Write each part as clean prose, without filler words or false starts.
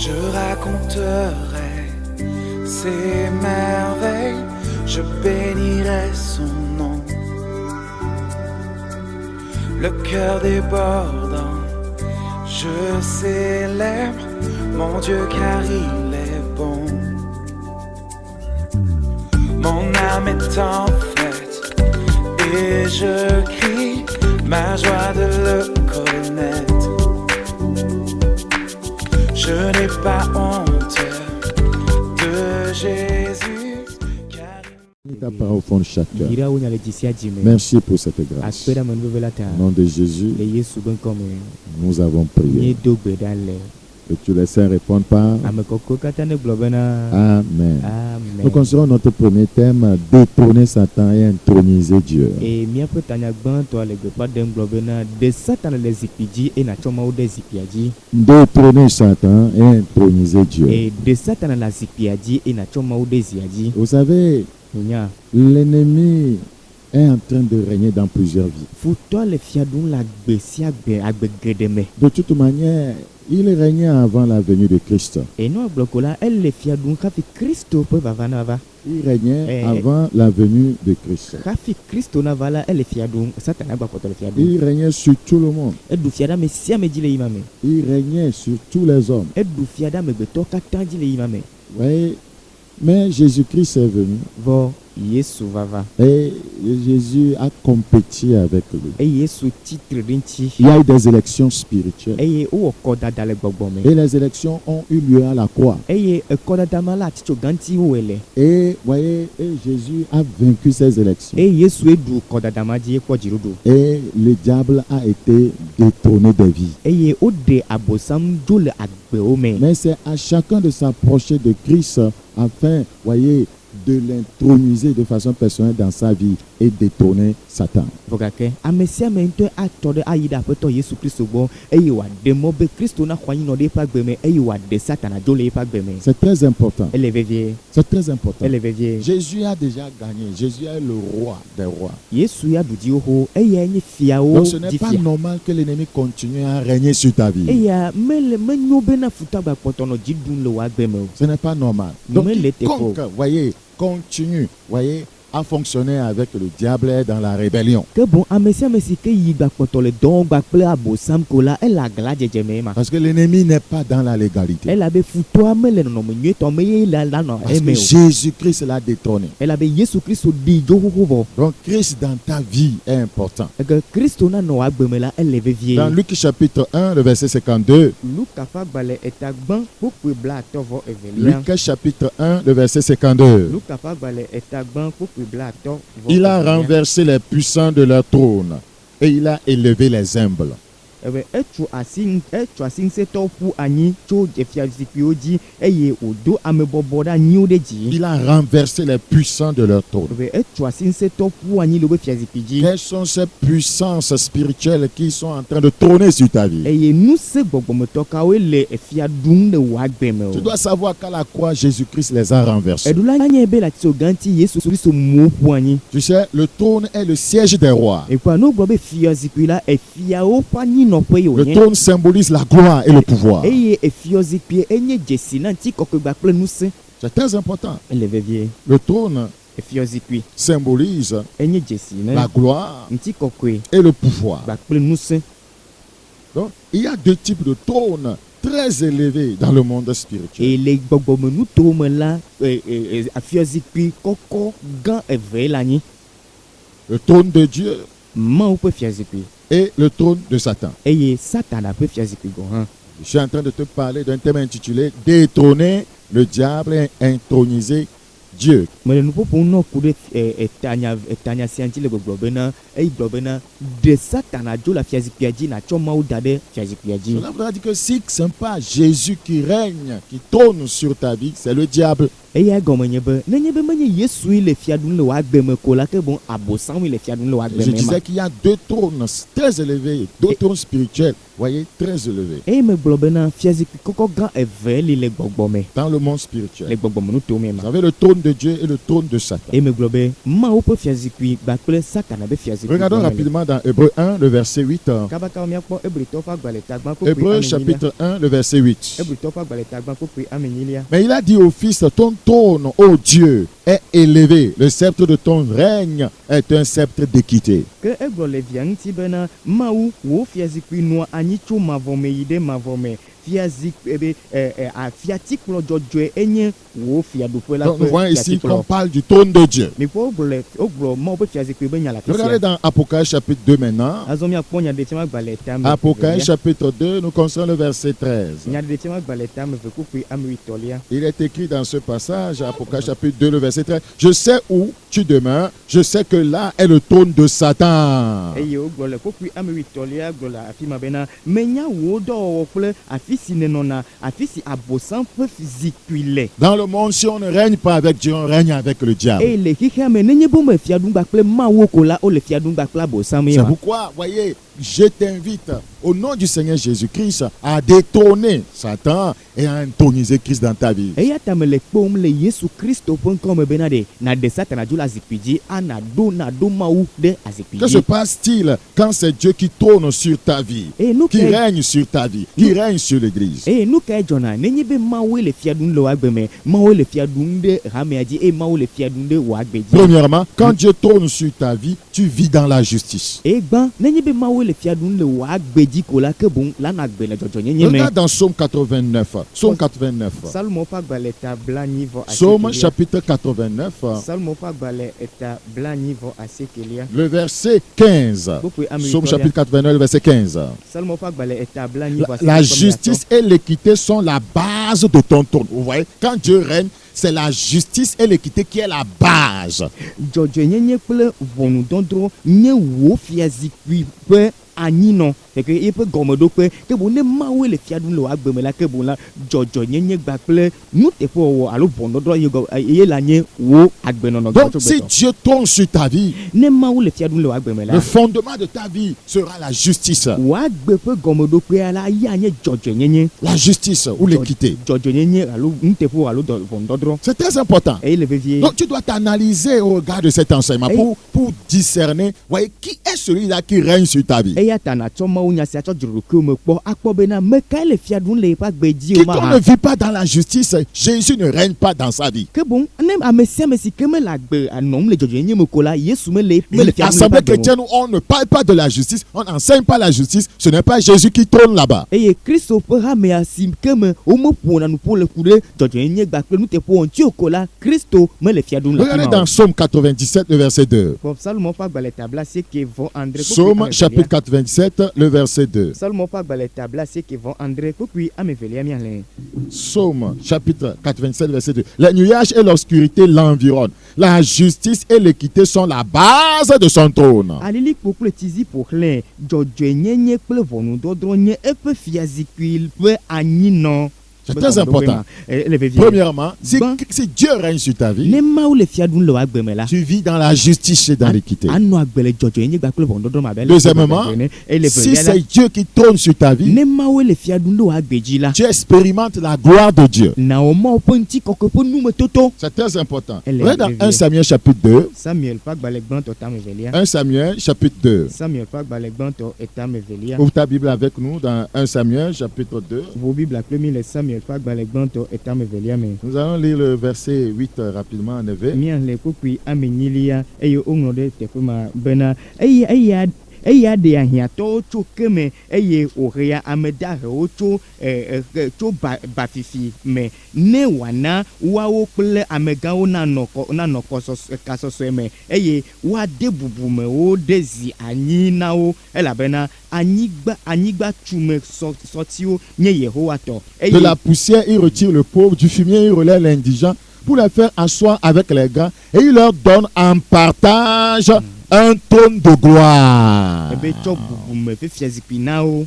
Je raconterai ses merveilles, je bénirai son nom. Le cœur débordant, je célèbre mon Dieu car il est bon. Mon âme est en fête et je crie ma joie de le connaître. Je n'ai pas honte de Jésus car Ta parole au fond de chacun. Gira unya le jisia jime. Merci pour cette grâce. Aspera manvelata. Au nom de Jésus, Le Yesu ben comme nous avons ni prié. dogbe dale. Que tu les saints répondent par Amekoko katane globena. Amen. Amen. Nous considérons notre premier thème, détrôner Satan et introniser Dieu. Et mi ape tanya gban to le gbe pa dem globena de satan le zipiji e na choma o de zipiaji. Détrôner Satan et introniser Dieu. Et de satan la zipiaji e na choma o de ziaji. Vous savez, Unya. l'ennemi est en train de régner dans plusieurs vies. Futo le fiadun la gbe si agbe gedeme. De toute manière, il régnait avant la venue de Christ. Et no blokola el le fiadun kafi Kristo pe vavana va. Il régnait avant la venue de Christ. Kafi Kristo na vala el le fiadun satan agba poto le fiadun. Il régnait sur tout le monde. Edu fiada me sia me dile imame. Il régnait sur tous les hommes. Edu fiada me beto katan dile imame. Vous voyez, mais Jésus-Christ est venu Vo Yesu vava. et Jésus a compétit avec lui. E Yesu titre rinchi. Il y a eu des élections spirituelles. Eye o koda dale gbogbome. Et les élections ont eu lieu à la croix. Eye koda damala ticho ganti wele. Et voyez, et Jésus a vaincu ces élections. E Yesu edu koda damaji ko jirudu. Et le diable a été détrôné des vies. Eye o de abosam jole agbe ome. Mais c'est à chacun de s'approcher de Christ afin, voyez, de l'introniser de façon personnelle dans sa vie et détrôner Satan. Vogake amesia mente atode ayida peto Yesu Kristo bo eye wa de mobe Kristo na khwanyi no de pa gbeme eye wa de Satan jole pa gbeme. C'est très important. Elevevie. C'est très important. Elevevie. Jésus a déjà gagné. Jésus est le roi des rois. Yesu ya dudi ho eye nyi fiao Donc ce n'est pas difia. normal que l'ennemi continue à régner sur ta vie. Eya mele menyobe na futa ba potono jidun le wa gbeme. Ce n'est pas normal. Donc Mais les quiconque, voyez, continue, voyez, à fonctionner avec le diable est dans la rébellion. Que bon amesia mesi ke yigba potole don gba ple abosam kola ela gla jejeme ma. Parce que l'ennemi n'est pas dans la légalité. Ela be futo amele no menye to meye la no Parce que eme. Jésus-Christ l'a détrôné. Ela be Yesu Kristo di jo hoho. Donc Christ dans ta vie est important. Que Kristo na no agbemela elevevie. Dans Luc chapitre 1, le verset 52. Luka fa gbale etagban poku bla tovo evelia. Luc chapitre 1, le verset 52. Luka fa gbale etagban poku bla tovo. Il a renversé les puissants de leur trône et il a élevé les humbles. Ebe etu asin se to fu anyi cho jefia zipioji eye odo ameboboda nyodeji. Il a renversé les puissants de leur trône. Ebe etu asin se to fu anyi lobe fia zipiji. Quelles sont ces puissances spirituelles qui sont en train de trôner sur ta vie? Eye nu se gbogbometo ka we le efia dun de wa gbeme Tu o. dois savoir qu'à la croix, Jésus-Christ les a renversés. Edula nya ebe la tso ganti Yesu Kristo mo fu anyi. Tu sais, le trône est le siège des rois. E kwa no gbobe fia zipila efia o pani no pe yo Le yen. trône symbolise la gloire et le pouvoir. Eye efia zipie enye jesi na nti kokogba ple nu se. C'est très important. Elevevie Le trône efia zipie symbolise enye jesi la na gloire nti kokwe et le pouvoir. gba ple nu se. Donc, il y a deux types de trônes très élevés dans le monde spirituel. Et les gbogbomenou to me la afia zipie koko gan eve la ni. Le trône de Dieu Man ou pe fia zipie. et le trône de Satan. Eye Satan a pe fia zipie go han. Je suis en train de te parler d'un thème intitulé Détrôner le diable et introniser Dieu. Mais nous pouvons nous couper etania sianti le globena globena de Satan a jo la fia zipie di na choma ou dade fia zipie di. Cela voudra dire que si ce n'est pas Jésus qui règne, qui trône sur ta vie, c'est le diable. eya gɔme nye be nenye be menye Yesu le fiaɖum le wòagbe me ko la ke boŋ abosam le fiaɖum le wòagbe Je me ma. disais qu'il y a deux trônes très élevés, deux trônes spirituels, voyez, très élevés Eye megblɔ bena fiazikpui kɔkɔ gã eve li le gbɔgbɔ me dans le monde le spirituel. gbɔgbɔme nuto me Vous ma. avez le trône de Dieu et le trône de Satan. Eye megblɔ be Mawu ƒe fiazikpui kpakple Satana be fiazikpui. Regardons gɔme le. rapidement dans Hébreu 1, le verset 8. Kabakawo míakpɔ Hebritɔwo ƒe agbalẽ tagbã kpokpui Hébreu ame nyilia. chapitre 1, le verset 8. Hebritɔwo ƒe agbalẽ tagbã kpokpui ame nyilia. Mais il a dit au Fils, ton trône, ô Dieu, est élevé. Le sceptre de ton règne est un sceptre d'équité. Ke egblɔ le via ŋuti bena Mawu wò fiazikpui nɔa anyi tso mavɔ me yi ɖe mavɔ me. Fiazikpui ebe fiatikplɔ dzɔdzɔe enye wò fiaɖuƒe la Donc nous voyons ƒe ici qu'on fiatikplɔ. parle du trône de Dieu. Mi kpɔ wogblɔ Mawu ƒe fiazikpui be nya le afi Regardez sia. dans Apocalypse chapitre 2 maintenant. Azɔ míakpɔ nyaɖeɖi ƒe agbalẽ tame. Apocalypse chapitre 2, nous concernons le verset 13. Nyaɖeɖi ƒe agbalẽ tame ve kpokpui ame wuitɔlia. Il est écrit dans ce passage, Apocalypse chapitre 2, le verset 13. Je sais où tu demeures, je sais que là est le trône de Satan. Eye wogblɔ le kpokpui ame wuitɔlia gblɔ le afi ma bena menya wò dɔwɔwɔ kple afi si nenɔna, afi si abosam ƒe zikpui le. Dans le monde, si on ne règne pas avec Dieu, on règne avec le diable. Eye le xixea me nenye be wome fiaɖum kpakple Mawu ko la wole fiaɖum kpakple abosam ye C'est ma. pourquoi, voyez, je t'invite au nom du Seigneur Jésus-Christ à détrôner Satan et à introniser Christ dans ta vie. Eya ta mele kpɔm le Yesu Kristo ƒe ŋkɔ me bena ɖe naɖe Satana dzo le azikpui dzi anaɖo Mawu ɖe azikpui Que se dzi. passe-t-il quand c'est Dieu qui trône sur ta vie, Eye nu qui kae règne sur ta vie, qui règne sur l'église? eye nu kae dzɔna nenye be Mawu le fiaɖum le wòagbe me, Mawu le fiaɖum ɖe hamea dzi eye Mawu le fiaɖum ɖe wò agbe dzi. Premièrement, quand Dieu trône sur ta vie, tu vis dans la justice. Eye gbã nenye be Mawu le fiaɖum le wò agbe dzi ko la ke boŋ lana agbe le dzɔdzɔnyenye me. Regarde dans Psaume 89. Psaume 89. Salomo ƒe agbalẽ ta blanyi vɔ Psaume asiekelia. chapitre 89, Salomo ƒe agbalẽ ta blanyi vɔ asiekelia. le verset 15. Kpokpui ame Psaume wuitɔlia. chapitre 89, le verset 15. Salomo ƒe agbalẽ ta blanyi vɔ La asiekelia. justice et l'équité sont la base de ton trône. Vous voyez, quand Dieu règne, c'est la justice et l'équité qui est la base. Dzɔdzɔenyenye kple ʋɔnudɔdrɔ̃ nye wò fiazikpui ƒe anyinɔ. Fait que eƒe gɔmeɖokpe ke boŋ ne Mawu le fiaɖum le wò agbe me la ke boŋ la dzɔdzɔenyenye kpakple nuteƒewɔwɔ alo ʋɔnudɔdrɔ̃ ye la nye wò agbenɔnɔ Donc, si gbɔtsɔgbɔtɔ. Dieu trône sur ta vie, Ne Mawu le fiaɖum le wò agbe me la, le fondement de ta vie sera la justice. wò agbe ƒe gɔmeɖokpea la ya nye dzɔdzɔenyenye. La justice ou l'équité. Dzɔdzɔenyenye alo nuteƒewɔ alo ʋɔnudɔdrɔ̃. C'est très important. Eye le vevie. Donc, tu dois t'analyser au regard de cet enseignement pour discerner, voyez, qui est celui-là qui règne sur ta vie. Eya ta natsɔ mawunya sia tsɔ dzroɖokuiwo me kpɔ akpɔ bena me kae le fiaɖum le eƒe agbe dzi o Quiconque ne ma. vit pas dans la justice, Jésus ne règne pas dans sa vie. Ke boŋ ne ame sia ame si ke mele agbe anɔm le dzɔdzɔenyenye me ko la Yesu mele Mais fiaɖum le l'assemblée eƒe agbe me o. chrétienne où on ne parle pas de la justice, on n'enseigne pas la justice, ce n'est pas Jésus qui trône là-bas. Eye Kristo ƒe hamea si ke me womeƒona nuƒo le ku ɖe dzɔdzɔenyenye kpakple nuteƒewɔ ŋuti o ko la Kristo mele fiaɖum le Regardez afi dans ma o. Psaume 97, le verset 2. Salomo ƒe agbalẽ ta blaasiekɛ-vɔ-andre kpokpui Psaume ame chapitre evelia. 97, le verset 2. Salomo ƒe agbalẽ ta blaasiekɛ-vɔ-andre kpokpui ame evelia míalẽ. Psaume chapitre 87, verset 2. Les nuages et l'obscurité l'environnent. La justice et l'équité sont la base de son trône. Alilikpo kple tsizi ƒo xlẽ, dzɔdzɔenyenye kple ʋɔnudɔdrɔ̃ nye eƒe fiazikpui ƒe anyinɔ. C'est très important. Le vevie. Premièrement, si Bon. Dieu règne sur ta vie, Ne Mawu le fiaɖum le wò agbe me la, tu vis dans la justice et dans l'équité. anɔ agbe le dzɔdzɔenyenye kpakple ʋɔnudɔdrɔ̃ me abe ale Deuxièmement, gbegbe ene. Eye le si velia la, c'est Dieu qui trône sur ta vie, ne Mawu le fiaɖum le wò agbe dzi la, tu expérimentes la gloire de Dieu. nawɔ Mawu ƒe ŋutikɔkɔe ƒe numetoto. C'est très important. Elle est Regardez dans arrivée. 1 Samuel chapitre 2. Samuel ƒe agbalẽ gbãtɔ tame evelia. 1 Samuel chapitre 2. Samuel ƒe agbalẽ gbãtɔ etame evelia. Ouvre ta Bible avec nous dans 1 Samuel chapitre 2. Ʋu Biblia kple mi le Samuel ƒe agbalẽ gbãtɔ etame evelia me. Nous allons lire le verset 8 rapidement en éveil. Míaxlẽ kpokpui ame enyilia eye woŋlɔ ɖe teƒe ma bena eya ɖe ahiãtɔwo tso ke me eye wòhea ame dahewo tso bafifi me ne wòana woawo kple amegãwo nanɔ kasɔsɔe me eye woade bubumewo ɖe zi anyi na wo elabena anyigba tume sɔtiwo nye Yehowa tɔ. De la poussière, il retire le pauvre, du fumier, il relève l'indigent pour les faire asseoir avec les grands et il leur donne en partage un trône de gloire. Ebe tsɔ bubume ƒe fiazikpui na wo.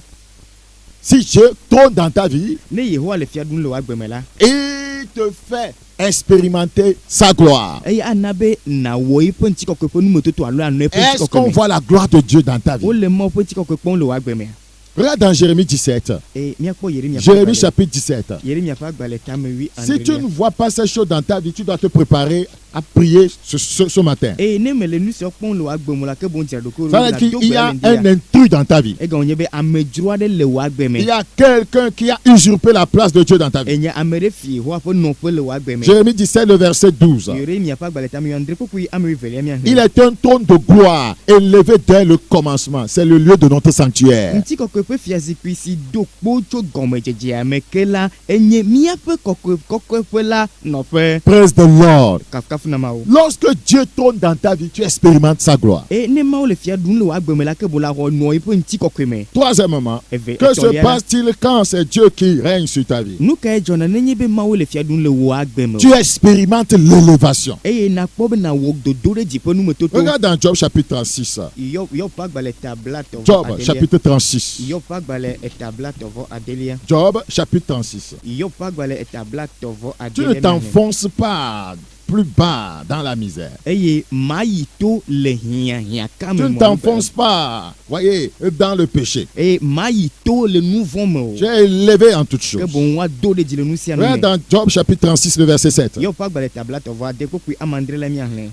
Si Dieu trône dans ta vie, Ne Yehowa le fiaɖum le wò agbe me la, et il te fait expérimenter sa gloire. eye ana be na wɔ eƒe ŋutikɔkɔe ƒe numetoto alo anɔ eƒe Est-ce qu'on ŋutikɔkɔe me voit la gloire de Dieu dans ta vie? wole mɔ ƒe ŋutikɔkɔe le wɔ agbemea. Regarde dans Jérémie 17. Míakpɔ Yeremia ƒe Jérémie agbalẽ. chapitre 17. Yeremia ƒe agbalẽ tame 8 Si tu ne vois pas ces choses dans ta vie, tu dois te préparer à prier ce matin. eye ne mele nu siwo kpɔm le wɔ agbe me la ke boŋ dzraɖokoe Ça veut dire qu'il y a un intrus dans ta vie. egɔme nye be amedzro aɖe le wɔ agbe me Il y a quelqu'un qui a usurpé la place de Dieu dans ta vie. enye ame ɖe fi Yehowa ƒe nɔƒe le wɔ agbe me. Jérémie 17, le verset 12. Yeremia ƒe agbalẽ tame 8 kpukpui ame 8 miahlẽ. Il est un trône de gloire élevé dès le commencement. C'est le lieu de notre sanctuaire. Ŋutikɔkɔe ƒe fiazikpui si do kpo tso gɔmedzedzea me ke la enye míaƒe kɔkɔeƒe la nɔƒe. Praise the Lord. Kafukafu na Mawu. Lorsque Dieu trône dans ta vie, tu expérimentes sa gloire. E ne Mawu le fia ɖum le wɔ agbe me la ke bo la xɔ nɔ eƒe ŋutikɔkɔe me. Troisièmement, Eve que se etɔ̃lia la, passe-t-il quand c'est Dieu qui règne sur ta vie? nu kae dzɔna nenye be Mawu le fia ɖum le wɔ agbe me o. Tu expérimentes l'élévation. Eye nakpɔ be nawɔ dodo ɖe dziƒe numetoto. Regarde dans Job chapitre 36. Yɔ ƒe agbalẽ ta blatɔvɔ Job adelia. chapitre 36. Yɔ ƒe agbalẽ ta blatɔvɔ adelia. Job chapitre 36. Yɔ ƒe agbalẽ ta blatɔvɔ Tu ne adelia. t'enfonces pas plus bas dans la misère. Eye maa yi to le hiãhiãka Tu me ne t'enfonces pas, voyez, dans le péché. eye maa yi to le nu vɔ̃ me o. Tu es élevé en toutes ke choses. boŋ woado ɖe dzi le nu sia nu Regarde me. dans Job chapitre 36, le verset 7. Yɔ ƒe agbalẽ ta blatɔvɔ ade kpukpui ame andre le miahlẽ.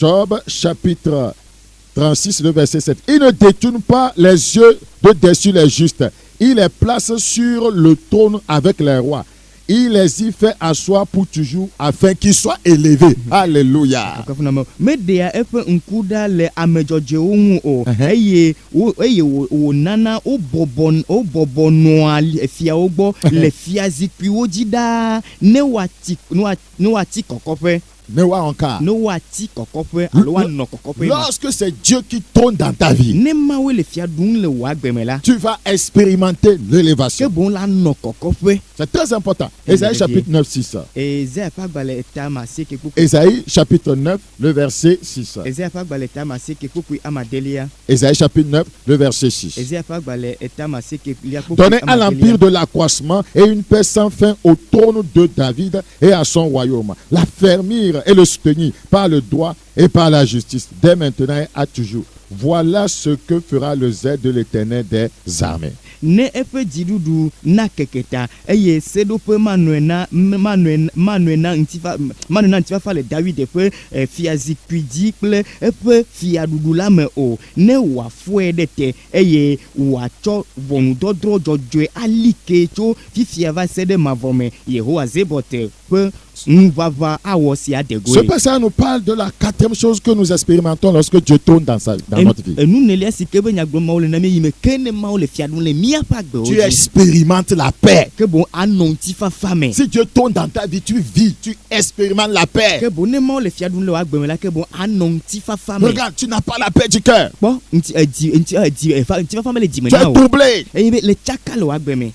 Job chapitre 36, le verset 7. Il ne détourne pas les yeux de dessus les justes. Il les place sur le trône avec les rois. Il les y fait asseoir pour toujours afin qu'ils soient élevés. Alléluia. Kafu na Mawu. Meɖea eƒe ŋku ɖa le ame dzɔdzɔewo ŋu o. eye wònana wobɔbɔ nɔa fiawo gbɔ le fiazikpuiwo dzi ɖaa ne woati kɔkɔƒe. Ne vois encore. Ne woati kɔkɔƒe alo woanɔ kɔkɔƒe me. Lorsque c'est Dieu qui trône dans ta vie, Ne Mawu le fia ɖum le wɔ agbe me la, tu vas expérimenter ke l'élévation. boŋ la nɔ kɔkɔƒe. C'est très important. Ésaïe chapitre 9, 6. Ezaya ƒe agbalẽ tame 9 kpukpui. Ésaïe chapitre 9, le verset 6. Ezaya ƒe agbalẽ tame 9 kpukpui ame adelia. Ésaïe chapitre 9, le verset 6. Ezaya ƒe agbalẽ tame 9 kpukpui Donnez ame à adelia. l'empire de l'accroissement et une paix sans fin au trône de David et à son royaume. L'affermir et le soutenir par le droit et par la justice, dès maintenant et à toujours. Voilà ce que fera le zèle de l'Éternel des armées. Ne eƒe dziɖuɖu na keke ta eye seɖoƒe manɔe na ŋutifafa le David ƒe fiazikpui dzi kple eƒe fiaɖuɖu la me o. Ne wòafɔe ɖe te eye wòatsɔ ʋɔnudɔdrɔ̃ dzɔdzɔe ali ke tso fifia va se ɖe mavɔ me. Yehowa Zebot ƒe ŋuʋaʋã awɔ si Ce adegoe. passage nous parle de la quatrième chose que nous expérimentons lorsque Dieu trône dans notre vie. Enu nelia si ke be nyagblɔ Mawu le na mi yi me ke ne Mawu le fia ɖum le míaƒe agbewo Tu dzi. expérimentes la paix. Ke boŋ anɔ ŋutifafa me. Si Dieu trône dans ta vie, tu vis, tu expérimentes la paix. Ke boŋ ne Mawu le fia ɖum le wò agbe me la ke boŋ anɔ ŋutifafa me. Regarde, tu n'as pas la paix du cœur. Kpɔ ŋutifafa me le dzime Tu es na o. troublé. Eye be le tsaka le wò agbe me.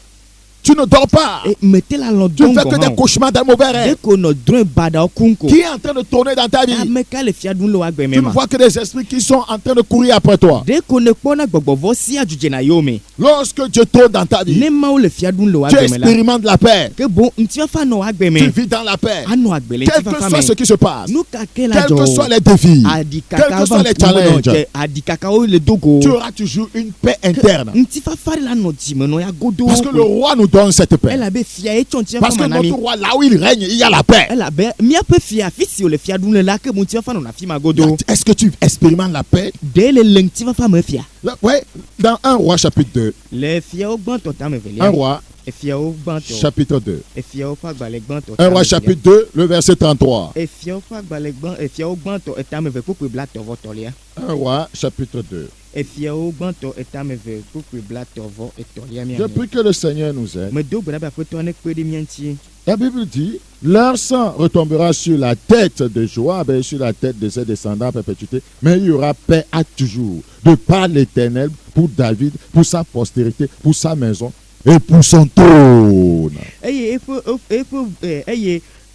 Tu ne dors pas. E mete la lɔ Tu dɔn fais que des gɔn. cauchemars, des mauvais rêves. Dès ko nɔ drɔ̃e baɖawo kum ko. Qui est en train de tourner dans ta vie? Ame ka le fia ɖum le wò agbe me Tu ne ma. vois que des esprits qui sont en train de courir après toi. Dès ko ne kpɔna gbɔgbɔvɔ si adzudzɔ na yewo me. Lorsque Dieu trône dans ta vie, Ne Mawu le fia ɖum le wò tu agbe me la. expérimentes la paix. Ke boŋ ŋutifafa nɔ wò agbe Tu me. vis dans la paix. Anɔ agbe le Quel que ŋutifafa soit ce me. qui se passe, Nu ka ke la quels que dzɔ soient o. les défis, Adikaka quels que soient va les ŋkume nɔ challenges, dze adikakawo le dogo. tu auras toujours une paix interne. Ŋutifafa la nɔ dzime nɔ ya godo. Parce que le roi nous donne cette paix. Elabe fia ye tsɔ Parce que ŋutifafa ma na mi. notre roi, là où il règne, il y a la paix. Elabe míaƒe fia afi si wòle fia ɖum le la ke boŋ ŋutifafa nɔna afi ma godo. Est-ce que tu expérimentes la paix? Ɖe le ŋutifafa me fia. Oui, dans 1 roi chapitre 2. Le fiawo gbãtɔ tame 1 velia. roi Fiawo gbãtɔ. chapitre 2. Fiawo ƒe agbalẽ gbãtɔ. 1 roi chapitre 2, le verset 33. Fiawo ƒe agbalẽ fiawo gbãtɔ tame ve kpukpui blatɔvɔ-tɔlia. 1 roi chapitre 2. Fiawo gbãtɔ tame ve kpukpui blatɔvɔ-tɔlia Je mia. prie que le Seigneur nous aide. Medo gbe ɖa be aƒetɔ ne kpe ɖe mía ŋuti. La Bible dit, leur sang retombera sur la tête de Joab et sur la tête de ses descendants à perpétuité, mais il y aura paix à toujours, de par l'Éternel, pour David, pour sa postérité, pour sa maison et pour son trône.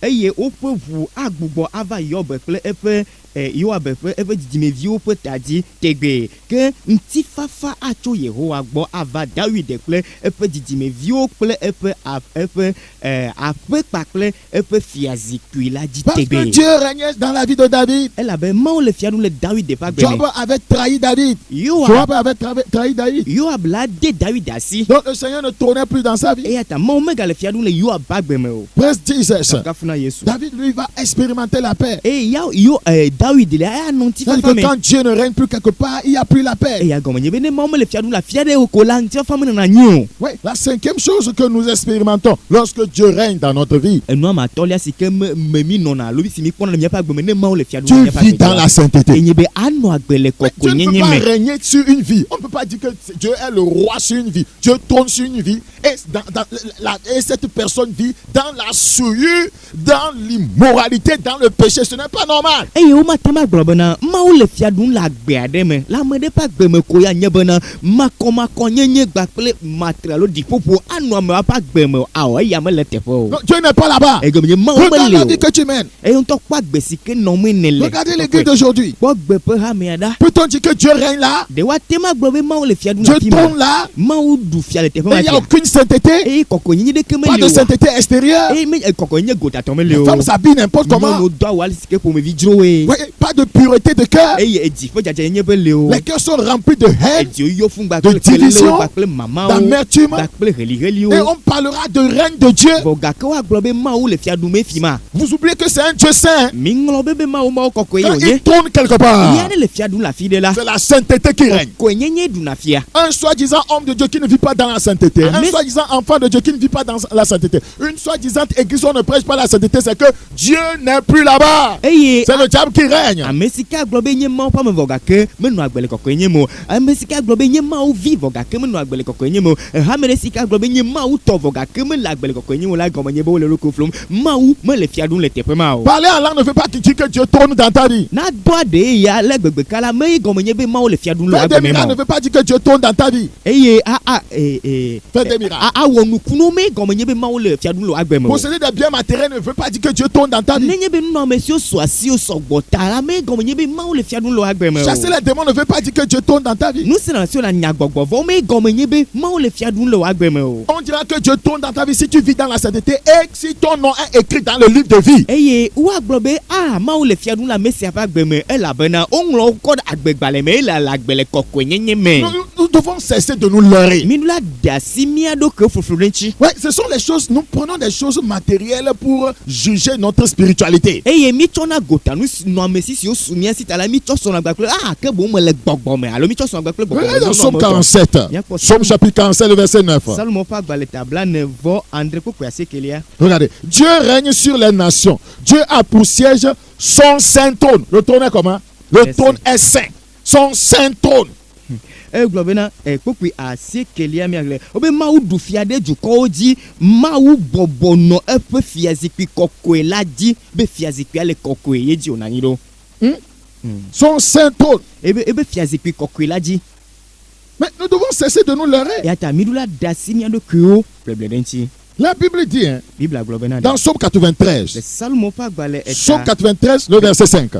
Eye woƒe ʋu agbugbɔ ava Yɔbe kple eƒe Yoab eƒe dzidzimeviwo ƒe ta dzi tegbe ke ŋutifafa atso Yehowa gbɔ ava David kple eƒe dzidzimeviwo kple eƒe aƒe kpakple eƒe fiazikpui la dzi Parce que tegbe. Dieu régnait dans la vie de David. Elabe Mawu le fia ɖum le David ƒe agbe Job me. avait trahi David. Yoab Joab avait trahi David. la de David asi. Donc le Seigneur ne tournait plus dans sa vie. Eya ta Mawu megale fia ɖum le Yoab ƒe agbe me o. Praise Jesus. Kafuna Yesu. David, lui, va expérimenter la paix. David le aya nɔ C'est-à-dire ŋutifafa que me. quand Dieu ne règne plus quelque part, il n'y a plus la paix. Eya gɔme nye be ne Mawu mele fia ɖum le afia ɖe o ko la ŋutifafa me nana nyi o. Oui, la cinquième chose que nous expérimentons lorsque Dieu règne dans notre vie, Enua matɔlia si ke me mi nɔna alo si mi kpɔna le miaƒe agbe me ne Mawu le fia ɖum tu le miaƒe vis agbe dans la sainteté. enye be anɔ agbe le Mais Dieu kɔkɔenyenye ne peut pas me. régner sur une vie. On ne peut pas dire que Dieu est le roi sur une vie. Dieu trône sur une vie et, et cette personne vit dans la souillure, dans l'immoralité, dans le péché. Ce n'est pas normal. Eye wo mate ma gblɔ bena Mawu le fia ɖum le agbe aɖe me le ame ɖe ƒe agbe me ko ya nye bena makɔmakɔnyenye kple matre alo ɖiƒoƒo anɔ amewo ƒe agbe me awɔ eya mele teƒe o. Non, Dieu n'est pas là-bas. Egɔme nye Mawu Regarde la mele vie o. que tu mènes. Eye ŋutɔ kpɔ agbe si ke nɔmee ne le. Regardez l'église d'aujourd'hui. Kpɔ gbe ƒe hamea ɖa. Peut-on dire que Dieu règne là? Ɖewo ate ma gblɔ be Mawu le fia ɖum le Dieu afi ma. trône là? Mawu ɖu fia le teƒe Mais ma il n'y a tia. aucune sainteté. Eye kɔkɔenyenye ɖeke Pas mele de o. sainteté extérieure. Eye kɔkɔenyenye gotatɔ mele Les o. femmes s'habillent n'importe comment. Nyɔnuwo do awu ali si ke ƒomevi dzrowoe. Oui, pas de pureté de cœur. Eye edzi ƒe dzadzenyenye be le o. Les cœurs sont remplis de haine, Edziwo yɔ fún de gbakple division, kelewo gbakple mamawo d'amertume. gbakple heliheliwo. Et on parlera de règne de Dieu. Vɔ gake woagblɔ be Mawu le fia ɖum efi ma. Vous oubliez que c'est un Dieu saint. Mi ŋlɔ be Mawu kɔkɔe ye Quand wònye. il tourne quelque Ya part, ɖe le fia ɖum le afi ɖe la. c'est la sainteté qui règne. Kɔkɔenyenye ɖuna fia. Un soi-disant homme de Dieu qui ne vit pas dans la sainteté. Un Amen. soi-disant enfant de Dieu qui ne vit pas dans la sainteté. Une soi-disant église où on ne prêche pas la sainteté, c'est que Dieu n'est plus là-bas. Eye C'est le diable qui règne. ame si ke agblɔ be nye Mawu ƒe ame vɔ gake menɔ agbe le kɔkɔenye me o. Ame si ke agblɔ be nye Mawu vi vɔ gake menɔ agbe le kɔkɔenye me o. Hame ɖe si ke agblɔ be nye Mawu tɔ vɔ gake mele agbe le kɔkɔenye me o la gɔme nye be wole loko flom. Mawu mele fia ɖum le teƒe ma o. Parler en langue ne veut pas dire que Dieu trône dans ta vie. Na do aɖe ya le gbegbe kala me ye gɔme nye be Mawu le fia ɖum le Faire des agbe me miracles ma ne o. veut pas dire que Dieu trône dans ta vie. Eye Faire des miracles. awɔ nukunu me gɔme nye be Mawu le fia ɖum le agbe me o. Posséder des biens matériels ne veut pas dire que Dieu trône dans ta vie. Nenye be nunɔame siwo sɔ asiwo sɔgbɔ ta la me gɔme nye be Mawu le fia ɖum le agbe me o. Chasser les démons ne veut pas dire que Dieu trône dans ta vie. Nu siwo siwo le nyagbɔgbɔ vɔ me gɔme nye be Mawu le fia ɖum le agbe me o. On dira que Dieu trône dans ta vie si tu vis dans la sainteté et si ton nom est écrit dans le livre de vie. Eye woagblɔ be Mawu le fia ɖum le ame sia ƒe agbe me elabena woŋlɔ kɔ ɖe agbegbalẽ me ele agbe le kɔkɔenyenye me. Nous devons cesser de nous leurrer. Mi la de asi mía ɖokui fuflu ɖe ŋuti. Ouais, ce sont les choses, nous prenons des choses matérielles pour juger notre spiritualité. Eye mi tsɔna gotanu nɔ ame siwo su mía si ta la mi tsɔ sɔnna gbagble ke boŋ me le gbɔgbɔ me alo mi tsɔ sɔnna gbagble gbɔgbɔ Regardez dans me. Somme 47. Somme chapitre 47, le verset 9. Salomo ƒe agbalẽ tabla 9 vɔ andre kpokpe asiekelia. Regardez, Dieu règne sur les nations. Dieu a pour siège son saint trône. Le trône est comment? Le trône est saint. Son saint trône. Egblɔ bena kpokpe asiekelia miagle wobe Mawu ɖu fia ɖe dukɔwo dzi. Mawu bɔbɔ nɔ eƒe fiazikpui kɔkɔe la dzi be fiazikpuia le kɔkɔe ye dzi wònɔ anyi ɖo. Son saint trône. Ebe fiazikpui kɔkɔe la dzi. Mais nous devons cesser de nous leurrer. Ya ta mi ɖo la de asi mía ɖokuiwo ƒleble ɖe ŋuti. La Bible dit, hein, Bibla gblɔ bena dans Somme 93, le Salomo ƒe agbalẽ Somme 93, le verset 5.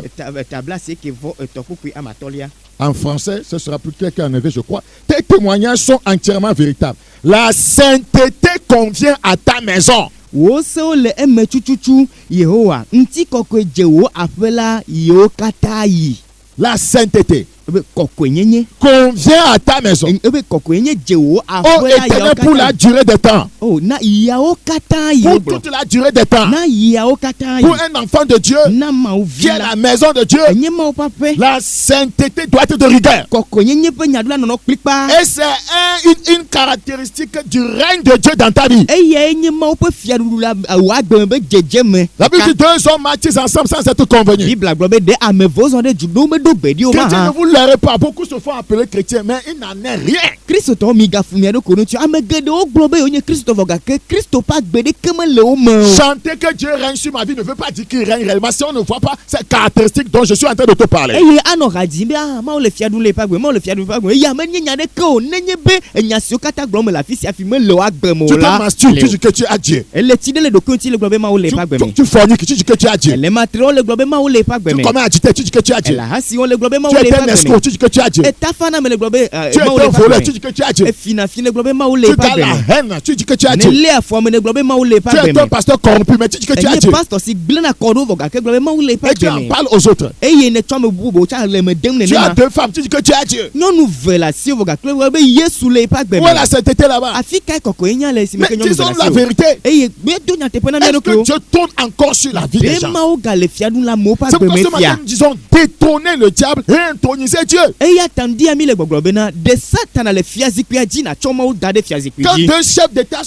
tabla asieke vɔ etɔ̃ kpokpe amatɔlia. En français, ce sera plus clair qu'en anglais, je crois. Tes témoignages sont entièrement véritables. La sainteté convient à ta maison. Wo sewo le eme tututu Yehowa ŋutikɔkɔe dze wo aƒe la yiwo katã yi. La sainteté Ebe kɔkɔenyenye. convient à ta maison. Ebe kɔkɔenyenye dze wo Oh, aƒe la éternel, yiwo pour la katã. durée des temps. Oh, na yawo katã yi Pour wo gblɔ. toute la durée des temps. Na yawo katã Pour yi. un enfant de Dieu Na Mawu vi qui est la. la maison de Dieu, Enye Mawu ƒe aƒe. la sainteté doit être de rigueur. Kɔkɔenyenye ƒe nyaɖola nɔnɔ kplikpa. Et c'est une caractéristique du règne de Dieu dans ta vie. Eyae nye Mawu ƒe fiaɖuɖu la wò agbe me be dzedzeme. La Bible dit deux hommes marchent ensemble sans être convenus. Bibla gblɔ be ɖe ame eve zɔ ɖe du ɖo meɖo gbe ɖi o ma Que Dieu ne hã. vous verrez pas, beaucoup se font appeler chrétiens, mais il n'en est rien. Kristo tɔ mi gafumia ɖo kono tso ame geɖewo gblɔ be wonye Kristo vɔ gake Kristo ƒe agbe ɖeke mele wo me o. Chanter que Dieu règne sur ma vie ne veut pas dire qu'il règne réellement. Si on ne voit pas ces caractéristiques dont je suis en train de te parler. Eye anɔ ha dzi be mawo le fia ɖum le eƒe agbe, mawo le fia ɖum le eƒe agbe. Eye ame nye nya ɖeke o, nenye be nya siwo katã gblɔm le afi sia afi mele wo agbe me o Tu te la. masturbes, tu dis que tu as Dieu. Ele tsi ɖe le ɖokui ŋuti le gblɔ be mawo le eƒe agbe me. Tu forniques, tu dis que tu as Dieu. Ele matriwo le gblɔ be mawo le eƒe agbe Tu me. commets adultère, tu dis que tu as Dieu. Ele hasiwo le gblɔ be mawo Tu le es eƒe un agbe escroc, me. tu dis que tu as Dieu. Etafana me le gblɔ be Tu es mawo le un eƒe voleur, agbe tu me. dis que tu as Dieu. Efinafi le gblɔ be mawo le Tu eƒe as agbe la me. haine, tu dis que tu as Ne Dieu. lé afɔ me le gblɔ be mawo le eƒe Tu agbe es un me. pasteur corrompu, mais tu dis que tu as Enye Dieu. pastor si gblẽna kɔ ɖo vɔ gake gblɔ be mawo le eƒe Et tu agbe en me. parles aux autres. Eye ne tsɔ me bubu tsa le me dem Tu as nenema. deux femmes, tu dis que tu as Dieu. Nyɔnu ve le asi vɔ gake gblɔ be Yesu le eƒe agbe Où est la me. sainteté là-bas? Afi kae kɔkɔe nya le si me Mais ke nyɔnu ve disons le la asi o. vérité. Eye medo nyateƒe na mía Est-ce que ɖokuiwo. Dieu tourne encore sur la vie des Be gens? mawo gale fia ɖum le amewo ƒe C'est agbe pourquoi me ce matin fia. nous disons détrôner le diable et introniser Dieu. Eya ta ŋdia mi le gbɔgblɔ bena de Satana le fiazikpuia dzi natsɔ mawo da ɖe fiazikpui Quand dzi. deux chefs d'État,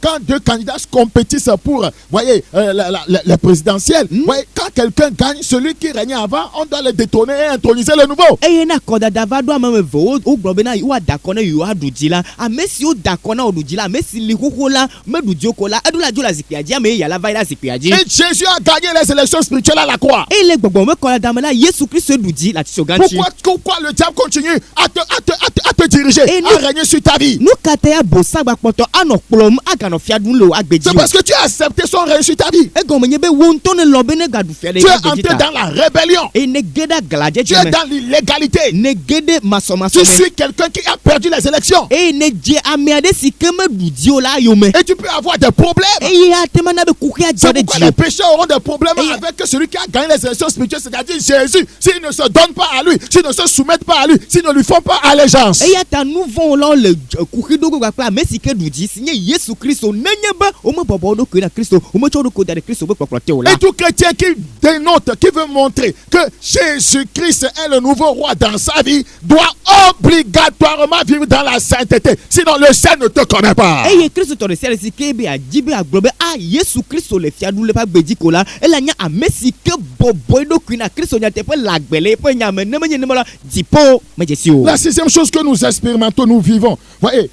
quand deux candidats compétissent pour, voyez, la présidentielle, voyez, quand quelqu'un gagne, celui qui régnait avant, on doit le détrôner et introniser le nouveau. Eye na akɔdada va ɖo ame eve wo gblɔ bena woada akɔ na yewoa ɖu dzi la, ame siwo da akɔ na woɖu dzi la, ame si li xoxo la meɖu dzi ko la eɖo la dzo le zikpuia dzi, ame ye ya la va yi ɖe zikpuia dzi. Et Jésus a gagné les élections spirituelles à la croix. Eye le gbɔgbɔ me kɔdada me la Yesu Kristo ɖu dzi le atitso gã ŋuti. Pourquoi le diable continue à te diriger, Et à régner sur ta vie? Nu katã ya bosa gbakpɔtɔ anɔ kplɔm aganɔ fia ɖum le wo agbe dzi C'est o. parce que tu as accepté son règne sur ta vie. Egɔme nye be wo ŋutɔ ne lɔ be ne gaɖu fia ɖe Tu es agbe dzi entré ta. dans la rébellion. Eye ne ge ɖe Tu aglãdzedze es me, dans l'illégalité. ne ge ɖe masɔmasɔ Tu me. suis quelqu'un qui a perdu les élections. Eye ne dze ame aɖe si ke meɖu dzi o la yome. Et tu peux avoir des problèmes. Eye ate ma na be kuxia dzɔ C'est ɖe pourquoi dzi les o. pécheurs auront des problèmes Et- avec celui qui a gagné les élections spirituelles, c'est-à-dire Jésus. S'ils ne se donnent pas à lui, s'ils ne se soumettent pas à lui, s'ils ne lui font pas allégeance. Eya ta nu vɔ̃wo la le kuxi ɖo kpakple ame si ke ɖu dzi si nye Yesu Kristo nenye be womebɔbɔ wo ɖokui na Kristo, wometsɔ wo ɖokui da ɖe Kristo ƒe kpɔkplɔ te o la. Et tout chrétien qui dénote, qui veut montrer que Jésus-Christ est le nouveau roi dans sa vie, doit obligatoirement vivre dans la sainteté. Sinon, le ciel ne te connaît pas. Eye Kristo tɔ ɖe sia ɖe si ke be adzi be agblɔ be Yesu Kristo le fia ɖum le eƒe agbe dzi ko la, ela nye ame si ke bɔbɔ eɖokui na Kristo nyateƒe le agbe le eƒe nya me, ne menye nenema la dziƒo medze si o. La sixième chose que nous expérimentons, nous vivons. Voyez,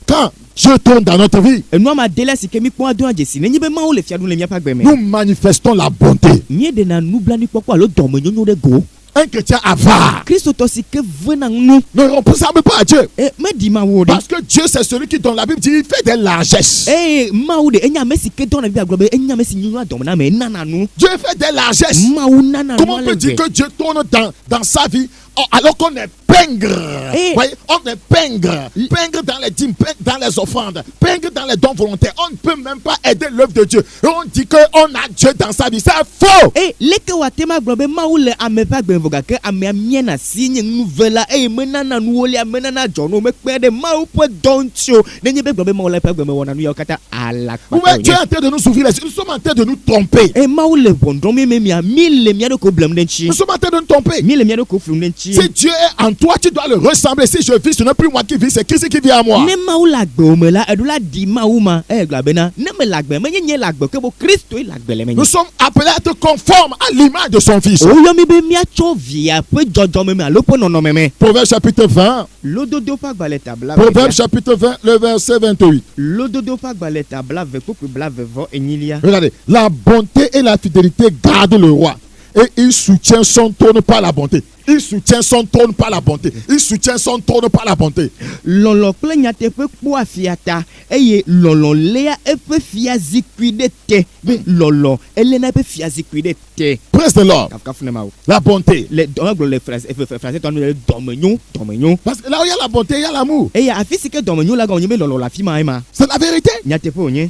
quand Dieu tourne dans notre vie, Enua ma de la si ke mi kpɔ adɔ adzesi nenye be mawo le fia ɖum le míaƒe agbe me. nous manifestons la bonté. Mie ɖena nublanuikpɔkpɔ alo dɔmenyonyo ɖe go. Un chrétien avare Kristotɔ si ke vena nu ne ressemble pas à Dieu. meɖi mawo ɖe. Parce que Dieu, c'est celui qui, dans la Bible, dit il fait des largesses. Eye mawo ɖe enye ame si ke dɔna bi agblɔ be enye ame si nyɔnu adɔme na me enana nu. Dieu fait des largesses. Mawo nana nu Comment on ale peut dire gbɛ. que Dieu tourne dans sa vie alors qu'on est pingre? Et- Voyez, on est pingre. Pingre dans les dîmes, pingre dans les offrandes, pingre dans les dons volontaires. On ne peut même pas aider l'œuvre de Dieu. Et on dit qu'on a Dieu dans sa vie. C'est faux. Eye leke wate ma gblɔ be mawo le ame ƒe agbe vɔ gake amea miena si nye nu ve la eye menana nuwo lia menana dzɔnuwo mekpe ɖe mawo ƒe dɔ ŋuti o nenye be gblɔ be mawo le eƒe agbe me wɔna nu yawo katã Ouais, alakpata Dieu est wonye. en train de nous ouvrir les yeux. Nous sommes en train de nous tromper. Eye mawo le ʋɔnudrɔm mi le mía ɖokuiwo blem ɖe ŋuti. Nous sommes en train de nous tromper. Mi le mía ɖokuiwo flum ɖe ŋuti. Si Dieu est en toi, tu dois le ressembler. Si je vis, ce n'est plus moi qui vis, c'est Christ qui vit en moi. Ne mawo le agbewo me la eɖo la di mawu ma eye gblɔ bena ne me le agbe menye nye le agbe ke bo Kristo le agbe le menye. Nous sommes appelés à être conformes à l'image de son Fils. Woyɔ mi be miatsɔ via ƒe dzɔdzɔme me alo ƒe nɔnɔme me. Proverbe chapitre 20. Lododo ƒe agbalẽ ta bla Proverbe chapitre 20, le verset 28. Lododo ƒe agbalẽ ta bla ve kpokpe bla ve vɔ enyilia. Regardez, la bonté et la fidélité gardent le roi. Et il soutient son trône par la bonté. Il soutient son trône par la bonté. Il soutient son trône par la bonté. Lɔlɔ kple nyateƒe kpɔa fia ta eye lɔlɔ léa eƒe fiazikpui ɖe te be lɔlɔ elena eƒe fiazikpui ɖe te. Praise the Lord. Kafukafu ne ma wo. La bonté. Le dɔmegblɔ le français tɔ nu le dɔmenyo. Parce que là où il y a la bonté, il y a l'amour. Eye afi si ke dɔmenyo la gɔme nye be lɔlɔ le afi ma ye ma. C'est la vérité. Nyateƒe wonye.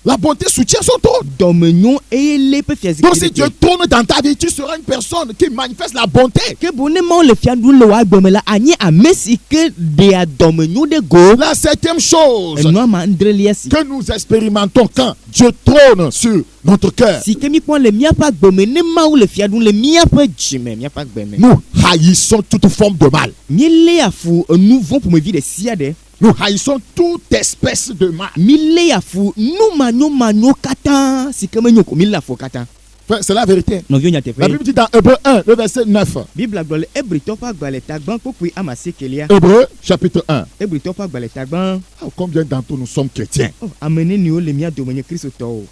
La bonté soutient son trône. Dɔmenyo eye le eƒe fiazikpui Donc si ɖe Dieu te. tourne dans ta vie, tu seras une personne qui manifeste la bonté. Ke bo ne mawo le fia ɖum le wo agbe me la anyi ame si ke ɖea dɔmenyo ɖe go. La septième chose Enua ma ndrelia si. que nous expérimentons quand Dieu trône sur notre cœur, Si ke mi kpɔ le míaƒe agbe me ne mawo le fia ɖum le míaƒe dzime míaƒe agbe me. nous haïssons toute forme de mal. Míeléa fu nu vɔ̃ ƒomevi ɖe sia ɖe. Nous haïssons toute espèce de mal. Míeléa fu nu manyomanyo katã si ke menyo ko míeléa fu katã. C'est la vérité. nɔviwo nyateƒe. La Bible dit dans Hébreu 1, le verset 9. Bibla gblɔ le Hebritɔ ƒe agbalẽ tagbã kpokpoe ama 9. Hébreu chapitre 1. Hebritɔ ƒe agbalẽ tagbã. Combien d'entre nous sommes chrétiens? Ame neniwo le mía dome nye kristotɔwo.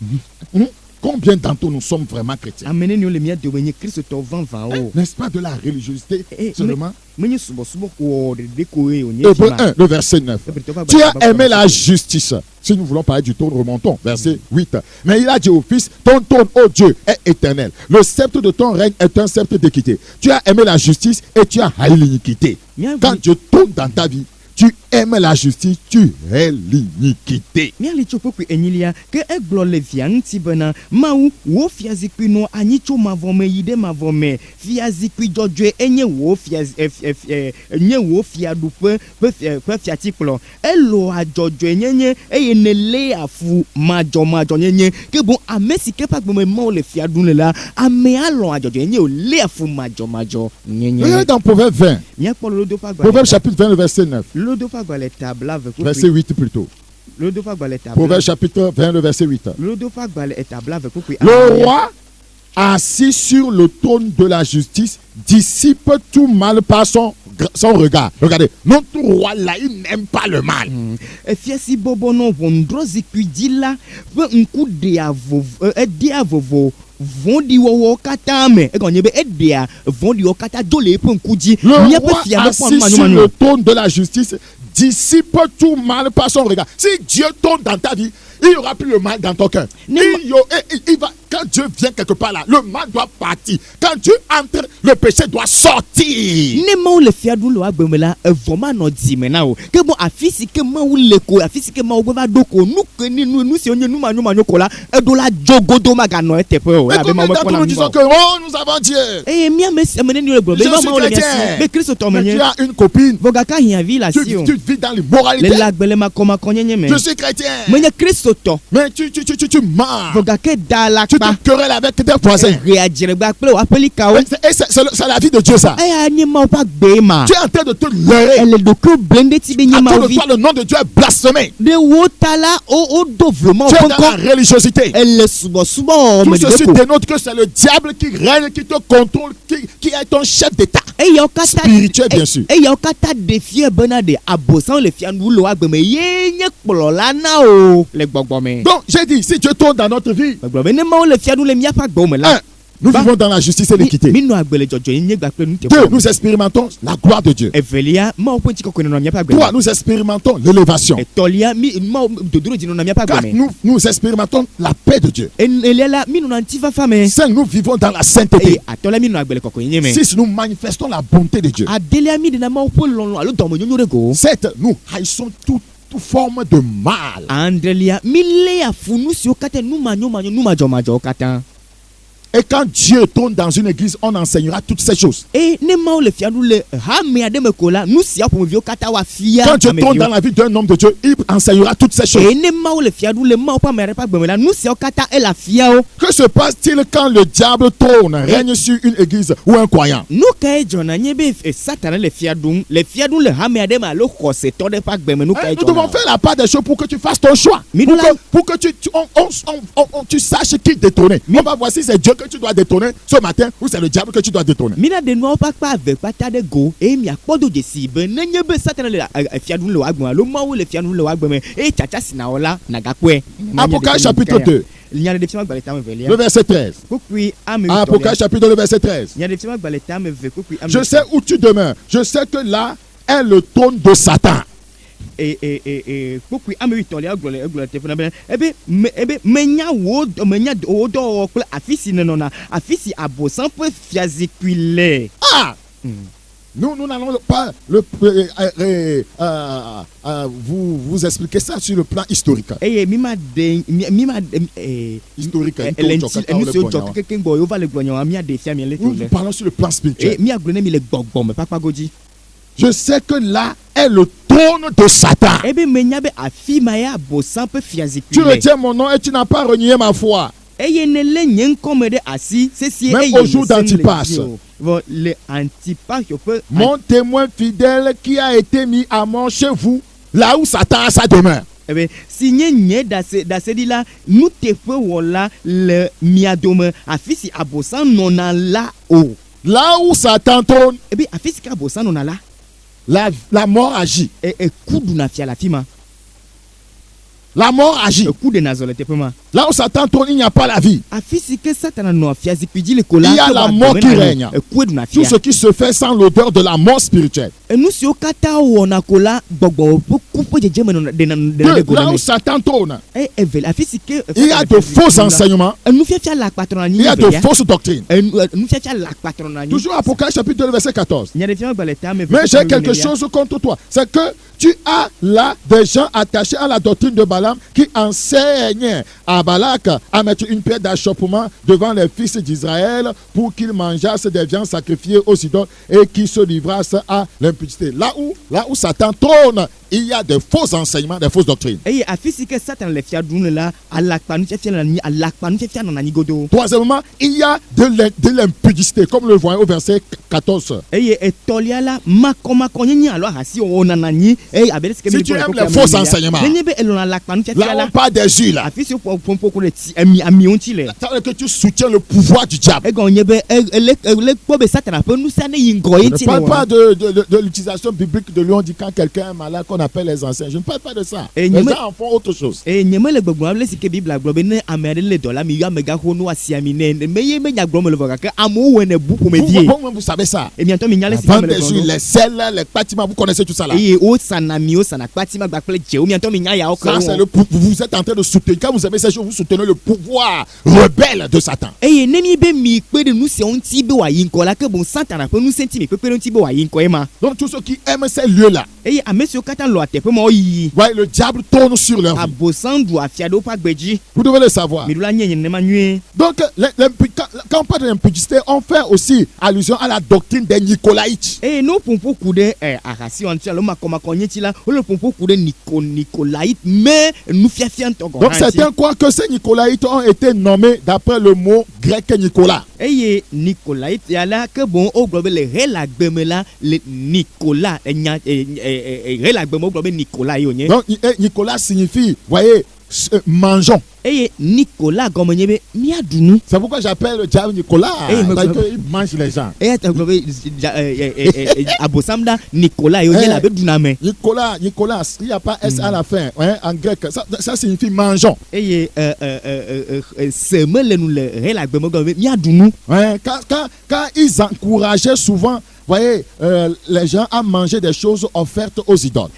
Combien d'entre nous sommes vraiment chrétiens? Ame neniwo le mía dome nye kristotɔwo vavãwo. N'est-ce pas de la religiosité seulement? Menye subɔsubɔ wɔ ɖeɖe koe wònye Hébreu tima. 1, le verset 9. Tu as aimé la justice. Si nous voulons parler du trône, remontons. Verset 8. Mais il a dit au Fils, ton trône, ô Dieu, est éternel. Le sceptre de ton règne est un sceptre d'équité. Tu as aimé la justice et tu as haï l'iniquité. Quand Dieu tourne dans ta vie, tu aimes la justice, tu hais l'iniquité. Míali tso kpokpe enyilia ke egblɔ le via ŋuti bena Mawu wo fiazikpui nɔ anyi tso mavɔ me yi ɖe mavɔ me. Fiazikpui dzɔdzɔe enye wo nye wo fiaɖuƒe ƒe fiatikplɔ. Elɔa dzɔdzɔe nyenye eye nelé afu madzɔmadzɔ nyenye ke bon ame si ke ƒe agbeme mawo le fia ɖum le la amea lɔa dzɔdzɔe nye wòlé afu madzɔmadzɔ nyenye. Regardez dans Proverbe 20. Míakpɔ lodo ƒe agbalẽ. Proverbe chapitre 20, le verset 9. Lodo ƒe agbalẽ ta blave kpokpe. Verset 8 plutôt. Lodo ƒe agbalẽ ta Proverbe blave. chapitre 20, le verset 8. Lodo ƒe agbalẽ ta blave kpokpe. Le roi, assis sur le trône de la justice, dissipe tout mal par son regard. Regardez, notre roi là, il n'aime pas le mal. Efia si bɔbɔ nɔ ʋɔnudrɔ̃zikpui dzi la ƒe ŋku ɖea vovo vɔ̃ɖiwɔwɔ katã me. Egɔnye be eɖea vɔ̃ɖiwɔ katã dzo le eƒe ŋku dzi. Le Míaƒe roi fia me assis kpɔ sur numanyo. le trône de la justice dissipe tout mal par son regard. Si Dieu tourne dans ta vie, il n'y aura plus le mal dans ton cœur. Il va, quand Dieu vient quelque part là, le mal doit partir. Quand Dieu entre, le péché doit sortir. Ne mawu le fia ɖum le woagbe me la evɔ manɔ dzi me na wo. Ke bon afi si ke mawu le ko afi si ke mawu be va ɖo ko nu ke ni nu siwo nye numanyomanyo ko la eɖo la dzogodo maganɔ eteƒe o. Et combien d'entre nous disons que oh, nous avons Dieu? Eye míame ame neniwo le gblɔ be mawu le mia si be kristotɔ Mais menye. tu as une copine. Vɔ gake ahiãvi le asi o. Tu vis dans l'immoralité. Le lagbele makɔmakɔ nyenye me. Je suis chrétien. Menye kristotɔ. Mais tu mens. Vɔ gake da la Tu te kpa. querelles avec tes voisins. Rea dzregba kple woaƒelikawo. Et c'est la vie de Dieu ça. Eya nye mawu ƒe agbe ma. Tu es en train de te leurrer. Elle ɖokuiwo blem ɖe ti be nye À mawu cause de vi. toi, le nom de Dieu est blasphémé. Ɖe wo ta la wodo vloma Tu es ƒe dans la ŋkɔ. religiosité. Elle subɔsubɔ Tout me ceci ɖe ko. dénote que c'est le diable qui règne, qui te contrôle, qui est ton chef d'État. Eyawo katã Spirituel, bien sûr. Eyawo katã ɖe fie bena ɖe abosam le fia nu le woagbe me ye nye kplɔla na o le gbɔgbɔ me. Donc, j'ai dit, si Dieu tourne dans notre vie, Megblɔ be ne mawu le fia nu le míaƒe agbewo me la. nous vivons dans la justice et l'équité. Mi nɔ agbe le dzɔdzɔe nye gba kple nu te Deux, ƒo. nous expérimentons la gloire de Dieu. Evelia mawu ƒe ŋutikɔkɔe nɔ míaƒe agbe Trois, me. nous expérimentons l'élévation. Etɔlia mawu dodoro dzi nɔ míaƒe Quatre, agbe me. nous expérimentons la paix de Dieu. Enelia la mi nɔ ŋutifafa me. Cinq, nous vivons dans la sainteté. Eye atɔlia mi nɔ agbe le kɔkɔe nye me. Six, nous manifestons la bonté de Dieu. Adelia mi ɖena mawu ƒe lɔlɔ alo dɔmenyonyo ɖe go. Sept, nous haïssons toute forme de mal. Andrelia mi lé afu nu siwo katã numanyomanyo numadzɔmadzɔwo katã. Et quand Dieu tourne dans une église, on enseignera toutes ces choses. Et ne mawu le fia nu le hame aɖe me ko la nu sia ƒomeviwo katã woafia Quand Dieu tourne dans la vie d'un homme de Dieu, il enseignera toutes ces choses. Et ne mawu le fia nu le mawu ƒe ame aɖe ƒe agbe me la nu siawo katã ele afiawo. Que se passe-t-il quand le diable trône, règne sur une église ou un croyant? Nu kae dzɔna nye be Satan le fia ɖum le hame aɖe me alo xɔsetɔ ɖe ƒe agbe me nu kae Nous devons dzɔna. faire la part des choses pour que tu fasses ton choix. Pour que tu saches qui détrôner. On va voir si c'est Dieu que tu dois détrôner ce matin ou c'est le diable que tu dois détrôner. Mina de nuawo ƒe akpa ave kpata ɖe go eye miakpɔ do dzesi be nenye be Satan le fia ɖum le woagbe me alo mawu le fia ɖum le woagbe me eye tsatsa si nawɔ la nagakpɔe. Apocalypse chapitre 2, Nyaɖeɖefia agbalẽ ta ame velia. le verset 13. Kpukpui ame Apocalypse chapitre 2, le verset 13. Nyaɖeɖefia agbalẽ ta ame ve kpukpui ame. Je sais où tu demeures. Je sais que là est le trône de Satan. Kpukpui ame etɔ̃lia egblɔ le teƒe na be ebe menya wo dɔwɔwɔ kple afi si nenɔna afi si abosam ƒe fiazikpui le. Ah! Nous n'allons pas vous expliquer ça sur le plan historique. Eye mima de Historique. enu siwo dzɔ kekeke gbɔ yewo va le gblɔ nyawa miaɖe fia mi le to Nous le. parlons sur le plan spirituel. Miagblɔ ne mi le gbɔgbɔ me kpakpa godzi. Je sais que là est le trône de Satan. Ebe menya be afi ma ye abosam ƒe fiazikpui Tu le. retiens mon nom et tu n'as pas renié ma foi. Eye ne lé nye ŋkɔme ɖe asi sesie Même au jour d'Antipas. Le Antipas ƒe Mon témoin fidèle qui a été mis à mort chez vous, là où Satan a sa demeure. Eh bien, si nye dasedi la, nous te faisons là le miadome, afisi abosan non a là haut. Là où Satan trône, Eh bien, afisi ka abosan non a là. la mort agit. Et coup d'una fia la fima. La mort agit. Coup de nazole te pema. Là où Satan trône, il n'y a pas la vie. Afisi que Satan no fia zikpidi le kola. Il y a la mort qui règne. Coup d'una Tout fia. ce qui se fait sans l'odeur de la mort spirituelle. Et nous si o kata wona kola gbogbo coupe de jeme de Là où Satan trône, evel afisi que il y a de faux enseignements. Nous fia la patronne Il y a de fausses doctrines. nous fia la patronne. Toujours Apocalypse chapitre 2 verset 14. Mais j'ai quelque chose contre toi. C'est que tu as là des gens attachés à la doctrine de Balaam qui enseignent à Balak à mettre une pierre d'achoppement devant les fils d'Israël pour qu'ils mangeassent des viandes sacrifiées aux idoles et qu'ils se livrassent à l'impudicité. Là où Satan trône, il y a des faux enseignements, des fausses doctrines. Et afisi que Satan le fia dune là à la panu fia na nigodo. Troisièmement, il y a de l'impudicité, comme le voyons au verset 14. Et tolia la makoma konyenyi alors asi onanani. Si tu aimes les faux enseignements, là on parle des yeux là. Ça veut dire que tu soutiens le pouvoir du diable. Je ne parle pas de l'utilisation biblique de lui. On dit quand quelqu'un est malade qu'on appelle les anciens. Je ne parle pas de ça. Les gens en font autre chose. Vous savez ça. Les selles, les bâtiments, vous connaissez tout ça là. Ça, c'est vous êtes en train de soutenir. Quand vous aimez ces choses, vous soutenez le pouvoir rebelle de Satan. Donc tous ceux qui aiment ces lieux-là, ouais, le diable tourne sur leur vie. Vous devez le savoir. Donc quand on parle de l'impudicité, on fait aussi allusion à la doctrine des Nicolaïtes. Donc certains croient que ces Nicolaïtes ont été nommés d'après le mot grec Nicolas. Donc Nicolas signifie, voyez, mangeons. C'est pourquoi j'appelle le diable Nicolas. Parce qu'il mange les gens. Nicolas, il n'y a pas S à la fin. Ouais, en grec, ça signifie mangeons. Ouais, quand ils encourageaient souvent, voyez, les gens à manger des choses offertes aux idoles.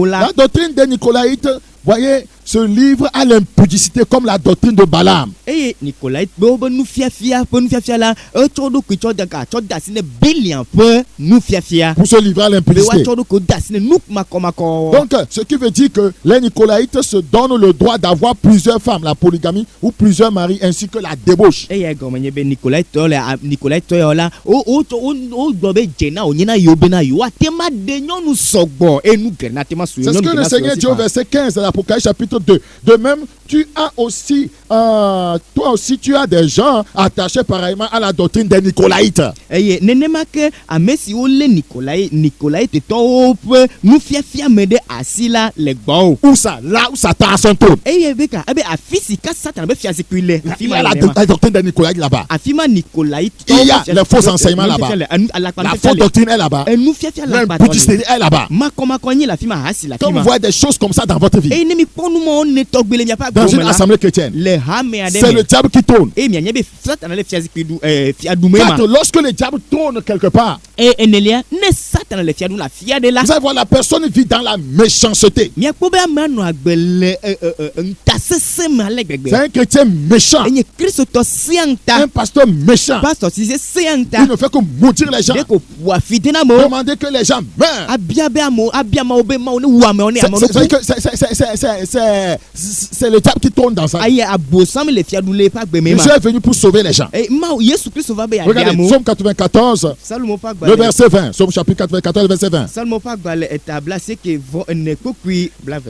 La doctrine des Nicolaïtes, voyez, se livre à l'impudicité comme la doctrine de Balaam. Pour se livrer à l'impudicité. Donc, ce qui veut dire que les Nicolaïtes se donnent le droit d'avoir plusieurs femmes, la polygamie, ou plusieurs maris, ainsi que la débauche. C'est ce que le Seigneur dit au verset 15 de l'Apocalypse chapitre 2. De même, tu as aussi, toi aussi, tu as des gens attachés pareillement à la doctrine des Nicolaïtes. Où ça? Là où Satan a son trône. Il y a la doctrine des Nicolaïtes là-bas. Il y a les faux enseignements là-bas. La fausse doctrine est là-bas. L'impudicité est là-bas. Quand vous voyez des choses comme ça dans votre vie, dans une assemblée chrétienne, c'est le diable qui tourne. Car lorsque le diable tourne quelque part, vous allez voir, la personne vit dans la méchanceté. C'est un chrétien méchant. Un pasteur méchant. Il ne fait que maudire les gens. Demander que les gens meurent. C'est le diable qui tourne dans ça. Jésus est venu pour sauver les gens. Regardez, Psaume 94, le verset 20. Psaume chapitre 94, le verset 20.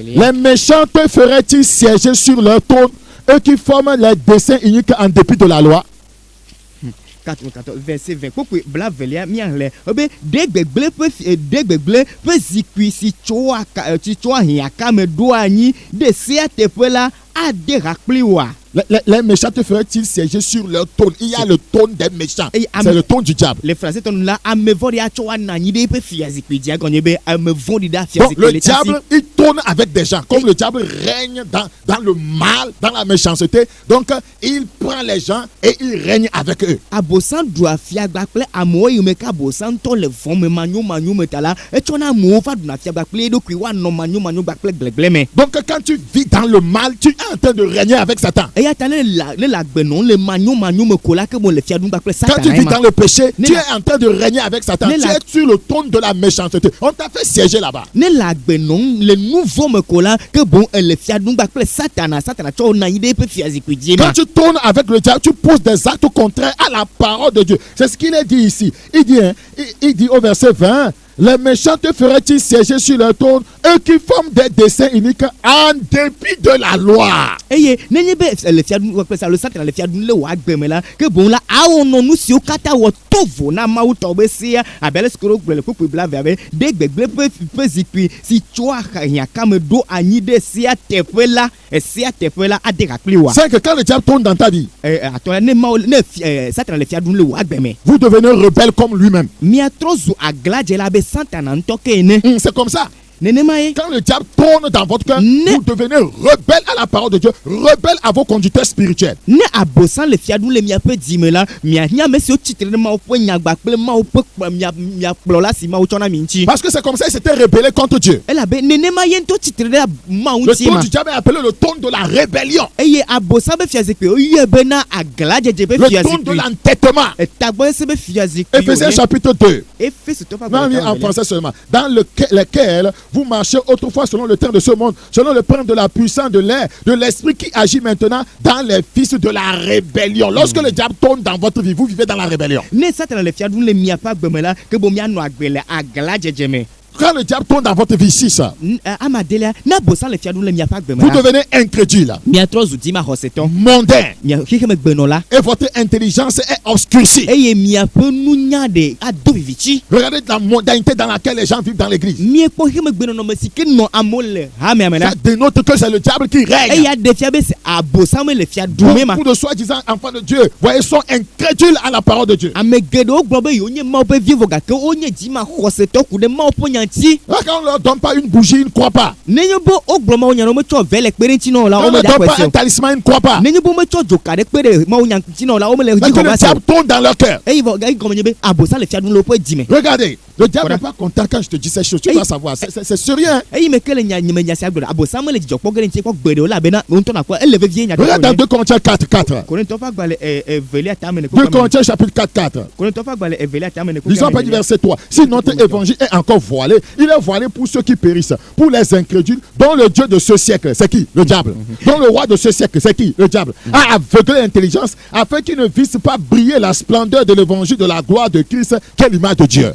Les méchants te feraient-ils siéger sur leur trône, eux qui forment les desseins iniques en dépit de la loi? 94 verset 20 kpokpe bla velia miahle obe degbegble pe zikui si tso ahiaka me do anyi de sia teƒe la ade rakpli wa. Les méchants te feraient-ils siéger sur leur trône? Il y a le trône des méchants. C'est le trône du diable. Les Français ton là amevori achoa nani de pe fiazikui dia gonyebe amevori da Donc fiazikui. le diable, il tourne avec des gens. Comme le diable règne dans le mal, dans la méchanceté. Donc il prend les gens et il règne avec eux. Abosan doit fiagbakple amo yumeka abosan to le fome manyo metala e chona mo fa duna fiagbakple do kwi wa no manyo gbakple glegleme. Donc quand tu vis dans le mal, tu es en train de régner avec Satan. Et ya tane la gbenon le manyo me kola ke bon le fiadun gbakple Satan. Quand tu vis dans le péché, tu es en train de régner avec Satan. Tu es sur le trône de la méchanceté. On t'a fait siéger là-bas. Ne la gbenon le nouveau me kola que bon le fiadun gbakple Satana cho na ide pe fiazikui dia. Quand tu tournes avec le diable, tu poses des actes contraires à la parole de Dieu. C'est ce qu'il est dit ici. Il dit au verset 20, les méchants te feraient-ils siéger sur leur trône, eux qui forment des desseins uniques en dépit de la loi. Eye nenye be le fiadun gbakple sa le Satana le fiadun le wa gbeme la que bon la awono nu si o kata wo tovo na ma wo tobe sia abele skoro le kpokpe bla ve de gbegble pe zikui si choa ya kam do anyi de sia teƒe la ade rakpli wa. C'est que quand le diable tourne dans ta vie, attends ne Satana le fiadun le wa gbeme. vous devenez rebelle comme lui-même. Miatrozu aglaje la be Satana ntoke ne. C'est comme ça. Nenemaye. Quand le diable tourne dans votre cœur, vous devenez rebelle à la parole de Dieu, rebelle à vos conducteurs spirituels. Ne abosan le fiadun le mia pe dime la mia nya me si o titre ma o pe nya gbakple ma o pe mia plola si ma o chona minchi. Parce que c'est comme ça il s'était rebellé contre Dieu. Elle be nenemaye nto titre de ma o Le tima. trône du diable est appelé le trône de la rébellion. Eye abosan be fiazikui o yebe na aglaje je be Le fiazikui. trône de l'entêtement. Tagbo se be fiazikui. Éphésiens chapitre 2. Ephésiens to pas. Non, oui, en français seulement. Dans lequel vous marchez autrefois selon le temps de ce monde, selon le prince de la puissance de l'air, de l'esprit qui agit maintenant dans les fils de la rébellion. Lorsque le diable tourne dans votre vie, vous vivez dans la rébellion. Ne Satana le fiadun le mia pa gbeme la que bo mia no agbele aglaje jeme. Quand le diable tourne dans votre vie ici, ça, Amadelia na bosan le fiadun le mia pa gbeme vous la. devenez incrédule, Mia trozu dima hoseton. mondain, Mia kike gbeno la. et votre intelligence est obscurcie. Eye mia pe nunya de ado vivichi. Regardez la mondanité dans laquelle les gens vivent dans l'église. Mie po kike gbeno no mesike no amole. Ha me amena. Ça dénote que c'est le diable qui règne. Eye de fiabe se abosan me le fiadun me ma. Beaucoup de soi-disant enfants de Dieu, voyez, sont incrédules à la parole de Dieu. Amegedo gbobe yo nye ma pe vivo ga ke onye dima hoseton ku de ma po nyanti. Quand on ne leur donne pas une bougie, ils ne croient pas. Nenyo bo ogboma onya no me cho vele kperenti no la Quand o on me ne da donne pas kwese. un talisman, ils ne croient pas. Nenyo bo me cho joka de kpere ma onya ntino la o me le Mais que le diable tourne dans leur cœur. Eye bo ga igoma nyebe abosan le fiadun lo po dime. Regardez, le diable Voilà. n'est pas content quand je te dis ces choses. Tu Hey. dois savoir, c'est sérieux. Hein? Eye me kele nya nyeme nya sia gbero abosan me le jijo kpogere nti ko gbere o la be na onto na ko eleve vie nya. Regarde dans 2 Corinthiens 4. Korinto fa gbale eveli tamene ko. 2 Corinthiens chapitre 4. Korinto fa gbale eveli tamene ko. Lisons pas du verset 3. Si notre évangile est encore voilé, il est voilé pour ceux qui périssent, pour les incrédules, dont le Dieu de ce siècle, c'est qui? Le diable. Dont le roi de ce siècle, c'est qui? Le diable. A aveuglé l'intelligence afin qu'ils ne vissent pas briller la splendeur de l'évangile de la gloire de Christ, qui est l'image de Dieu.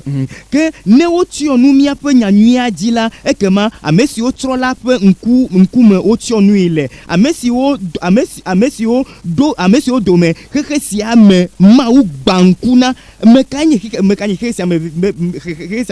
Que ne o tio nu mia pe nya nyua di la ekema amesi o tro la pe nkume o tio nu ile amesi o do me keke si ame ma u bankuna mekanye keke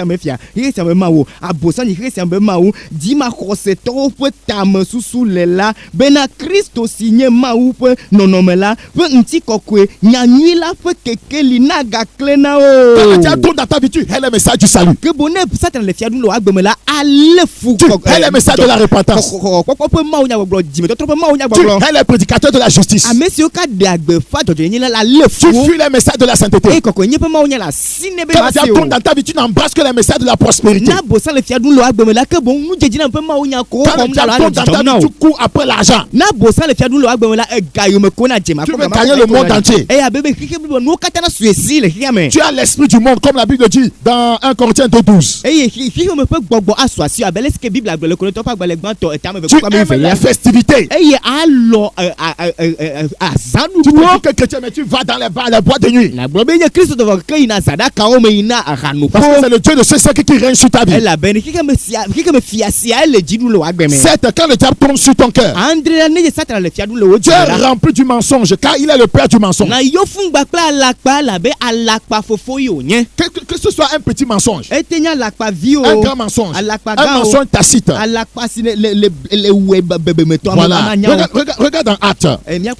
me fia keke me ma wo abosan keke me ma wo di ma kose to pe tam susu le la bena Christo signé ma ou pe nonome la pe nti kokwe nya nyi la pe keke li na ga klena Quand le o diable tourne dans ta vie, tu hais le message du salut. que bonne Satan le fiadun lo agbeme la ale fu Tu hais le message de la repentance. pe ma onya gbogbo dime to pe ma onya Tu gbogbo hais les prédicateurs de la justice. amesi o ka de agbe fa jojo yin la le fu Tu fuis les messages de la sainteté. e koko yin pe ma onya la sinebe Quand ma le se diable o tourne dans ta vie, tu n'embrasses que les messages de la prospérité. na bosan le fiadun lo agbeme la que bon nu jeji na pe ma onya ko Quand le kom na diable la tourne dans ta vie, tu cours après l'argent. na bosan le fiadun lo agbeme la e gayo me ko na jema Tu veux gagner le monde entier. e abebe kike bi no kata na suesi le kiame Tu as l'esprit du monde, comme la Bible dit dans 1 Corinthiens 2:12. e kike me pe gbogbo aswasi abele ske bible agbele ko to pa agbele gban to e tame be Tu ko me aimes fe les ya festivités. eye alo azanu Tu te duo dis que chrétien, mais tu vas dans les bars, les boîtes de nuit. na brobe ye Kristo to kai na sadaka o me ina ahanu Parce que c'est le Dieu de ce siècle qui règne sur ta ta vie. Elle a ben qui me fiasia elle dit nous le wa gbeme. C'est quand le diable tombe sur ton cœur. André ne Satan le fiadu le wo Tu es rempli du mensonge car il est le père du mensonge. na yo fun gba kla alakpa la be alakpa fofo yo yen. Que ce soit un petit mensonge, Etenya alakpa vi o. un grand mensonge, Alakpa un ga o. mensonge tacite. Alakpa si le web bebe meto Voilà. Regarde dans Actes.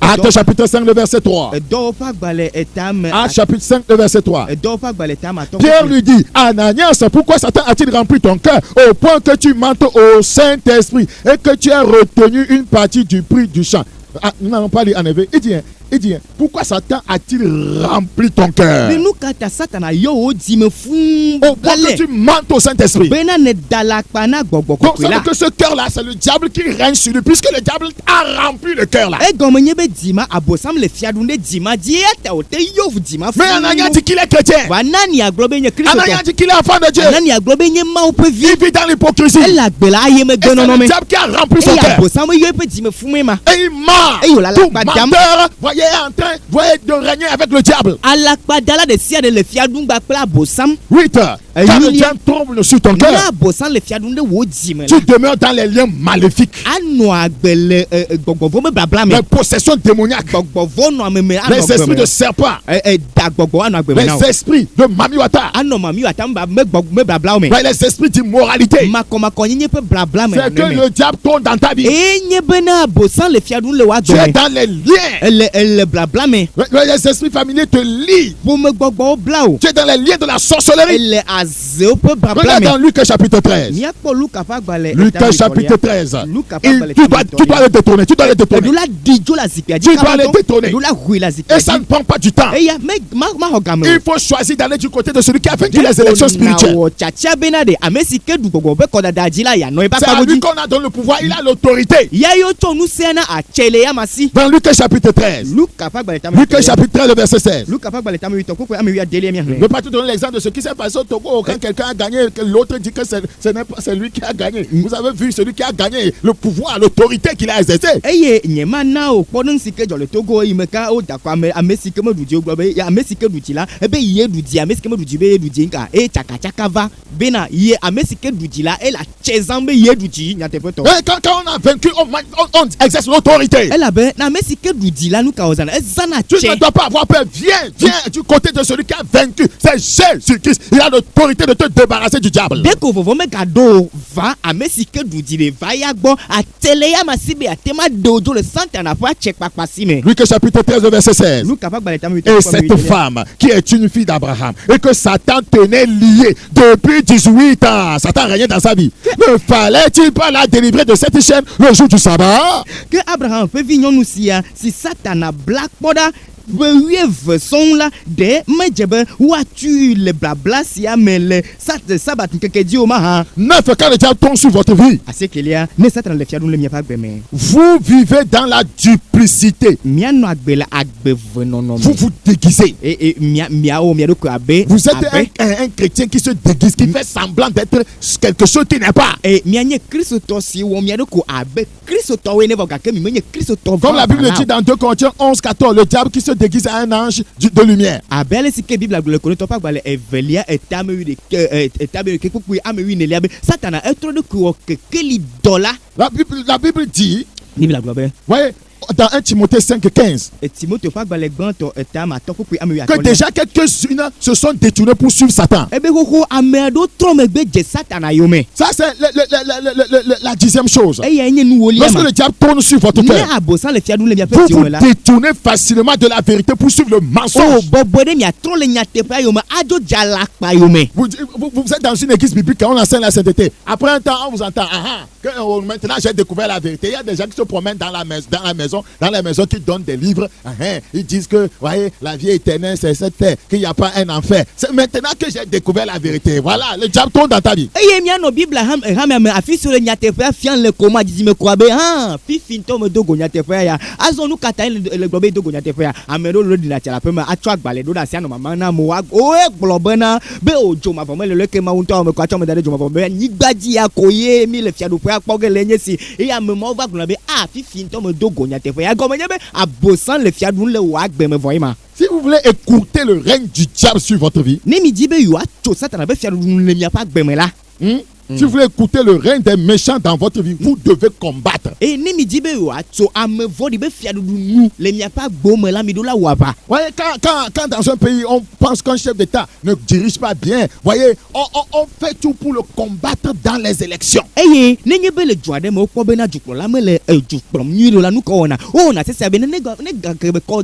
Actes chapitre 5, le verset 3. do pa gbale etam. Actes chapitre 5, le verset 3. do pa gbale etam ato. Pierre lui dit, Ananias, pourquoi Satan a-t-il rempli ton cœur au point que tu mentes au Saint-Esprit et que tu as retenu une partie du prix du champ? Nous n'allons pas lire en effet. Il dit, pourquoi Satan a-t-il rempli ton cœur nous kata Satan yo o di me fun au point que tu mentes au Saint-Esprit? bena ne dalakpa na gbogbo Donc ko ça la. veut que ce cœur-là, c'est le diable qui règne sur lui, puisque le diable a rempli le cœur-là. E gomo nye be dima abosam le fiadu ne dima di eta o te yo dima fu. Mais Ananias dit qu'il est chrétien. wa nani aglobe nye Kristo. Ananias dit qu'il est enfant de Dieu. Nani aglobe nye ma o pe vi. Il vit dans l'hypocrisie. Elle a gbela aye me Et c'est gbono no le me. diable qui a rempli son E cœur. abosam yo pe dima fu me ma. Et il ment. Et il a la Tout padam. menteur, voyez, est en train de régner avec le diable. Alakpa dala de sia de le fiadu gba kla abosam. 8. Quand le il y a- diable tombe sur ton Na cœur, abosam le fiadu ne wo dima. tu demeures dans les liens maléfiques, Ano agbele gbogbo me blabla me. les possessions démoniaques, Gbogbo no me me les esprits de serpent, da gbogbo ano agbeme na. les esprits de mamiwata, Ano mami wa tamba me blabla o me. les esprits d'immoralité. Makoma nye pe blabla me. C'est que le diable tombe dans ta vie. Enye bena abosan le fiadu le wa Tu es gbeme. dans les liens. Elle blabla me. Les esprits familiers te lient. Pour me gbogbo bla o. Tu es dans les liens de la sorcellerie. Elle azeo pe blabla Regarde me. dans Luc chapitre 13. Nia po Luka fa gbale. Luc chapitre 13. Luka fa Tu gbale. dois le détourner. Tu dois le détourner. Dula dijo la zipia. Tu dois le détourner. Dula hui la zipia. Et ça ne prend pas du temps. Et ya me ma hogame. Il faut choisir d'aller du côté de celui qui a vaincu les élections spirituelles. Chacha benade amesi ke du gbogbo be koda dajila ya no iba C'est à pagoji. lui qu'on a donné le pouvoir. Il a l'autorité. Ya yo to nu sena a chele ya masi. Dans Luc chapitre 13. Luka fa gbale tam. Luc chapitre 13, le verset 16. Luka fa gbale tam wi to ko ami wi adele mi Je ne hne. veux pas te donner l'exemple de ce qui s'est passé au Togo quand quelqu'un a gagné, que l'autre dit que ce n'est pas celui qui a gagné. Vous avez vu celui qui a gagné le pouvoir, l'autorité qu'il a exercé. Eye nyema na o kpɔnu sike jɔ le Togo yi me ka o dakɔ ame sike me ɖudi o gblɔ be ame sike ɖudi la ebe ye ɖudi ame sike me ɖudi be ye ɖudi nka eye tsakatsaka va bena ye ame sike ɖudi la ele atse zãm be ye ɖudi nyateƒetɔ. Et quand on a vaincu, on exerce l'autorité. Elabe na ame sike ɖudi la nu ka wòzana ezana Tu tse. ne dois pas avoir peur. Viens du côté de celui qui a vaincu. C'est Jésus-Christ. Il a l'autorité de te débarrasser du diable. Deko vovo me ga do va ame sike ɖudi le va ya gbɔ atele ya ma si be atema dojo le santana ƒe atse kpakpa si me. Luc chapitre 13, verset 16. Luka fa gbalẽ tame Et cette femme qui est une fille d'Abraham et que Satan tenait liée depuis 18 ans, Satan régnait dans sa vie. Ne fallait-il pas la délivrer de cette chaîne le jour du sabbat? que Abraham ƒe vi nyɔnu sia si Satana bla kpɔ ɖa be 8 sɔŋ la de medze be woatu le blabla sia me le sabat ŋkeke dzi o ma hã. 9. Quand le diable tombe sur votre vie, Asekelia ne Satana le fia ɖum le miaƒe agbe me. vous vivez dans la duplicité. Mianɔ agbe le agbevenɔnɔ Vous me. vous déguisez. Miawo mia ɖokui abe. Vous êtes un chrétien qui se déguise, qui fait semblant d'être quelque chose qui n'est pas. Mianye kristotɔ si wɔ mia ɖokui abe kristotɔwoe ne vɔ gake mi menye kristotɔ. Comme la Bible dit dans 2 Corinthiens 11, 14, le diable qui se déguise à un ange de lumière. Abe ale si ke Biblia gblɔ le Korinto ƒe agbalẽ evelia etame wi ɖeke kpukpui ame wi nelia be Satana etrɔ ɖokui wɔ kekeli dɔ la. La Bible dit, Biblia gblɔ be. voyez, dans 1 Timothée 5, 15, Timothée ƒe agbalẽ gbãtɔ etame atɔ kpukpui ame wi que atɔlia. déjà quelques-unes se sont détournés pour suivre Satan. Ebe xoxo ame aɖewo trɔ megbe dze Satana yome. Ça, c'est la 10e chose. Eya nye nuwolia Lorsque ma. le diable tourne sur votre Ne cœur, abosan le fia ɖum le miaƒe vous tiwo vous me la. détournez facilement de la vérité pour suivre le O mensonge. bɔbɔe ɖe miatrɔ le nyateƒea yome adzo dzalakpa yome. Vous êtes dans une église biblique et on enseigne la sainteté. Après un temps, on vous entend, maintenant j'ai découvert la vérité. Il y a des gens qui se promènent dans les maisons qui donnent des livres. Ils disent que, voyez, la vie éternelle, c'est cette terre, qu'il n'y a pas un enfer. C'est maintenant que j'ai découvert la vérité. Voilà, le diable tourne dans ta vie. Eye mianɔ Biblia hame ame afi si le nyateƒea fia le koma didi me kɔa be fifi ŋutɔ me dogo nyateƒea ya azɔ nu katã le gblɔ be dogo nyateƒea ame ɖewo le ɖina tsi le aƒe me atsɔ agbalẽ ɖo ɖe asi anɔ mama na amewo woe gblɔ bena be o dzomavɔ mele le ke mawu ŋutɔ me kɔ atsɔ me da ɖe dzomavɔ be anyigba dzi ya ko ye mi le fiaɖuƒea kpɔ ge le nye si eye ame mawo va gblɔ be fifi ŋutɔ me dogo nyateƒea gɔme nye be abosan le fia ɖum le wò agbe me vɔ ye ma. Si vous voulez écourter le règne du diable sur votre vie, ne mi di be yewoatso Satana be fiaɖuɖu le miaƒe agbe me la. Si vous voulez écouter le règne des méchants dans votre vie, vous devez combattre. Et ni mi di be wa to ame vodi be fia dudu nu le mi pa gbome la mi do la wa ba. Voyez, quand dans un pays, on pense qu'un chef d'État ne dirige pas bien, voyez, on fait tout pour le combattre dans les élections. Eye ne nye be le joade mo ko be na juklo la me le juklo mi do la nu ko na. O na se se be ne ga ko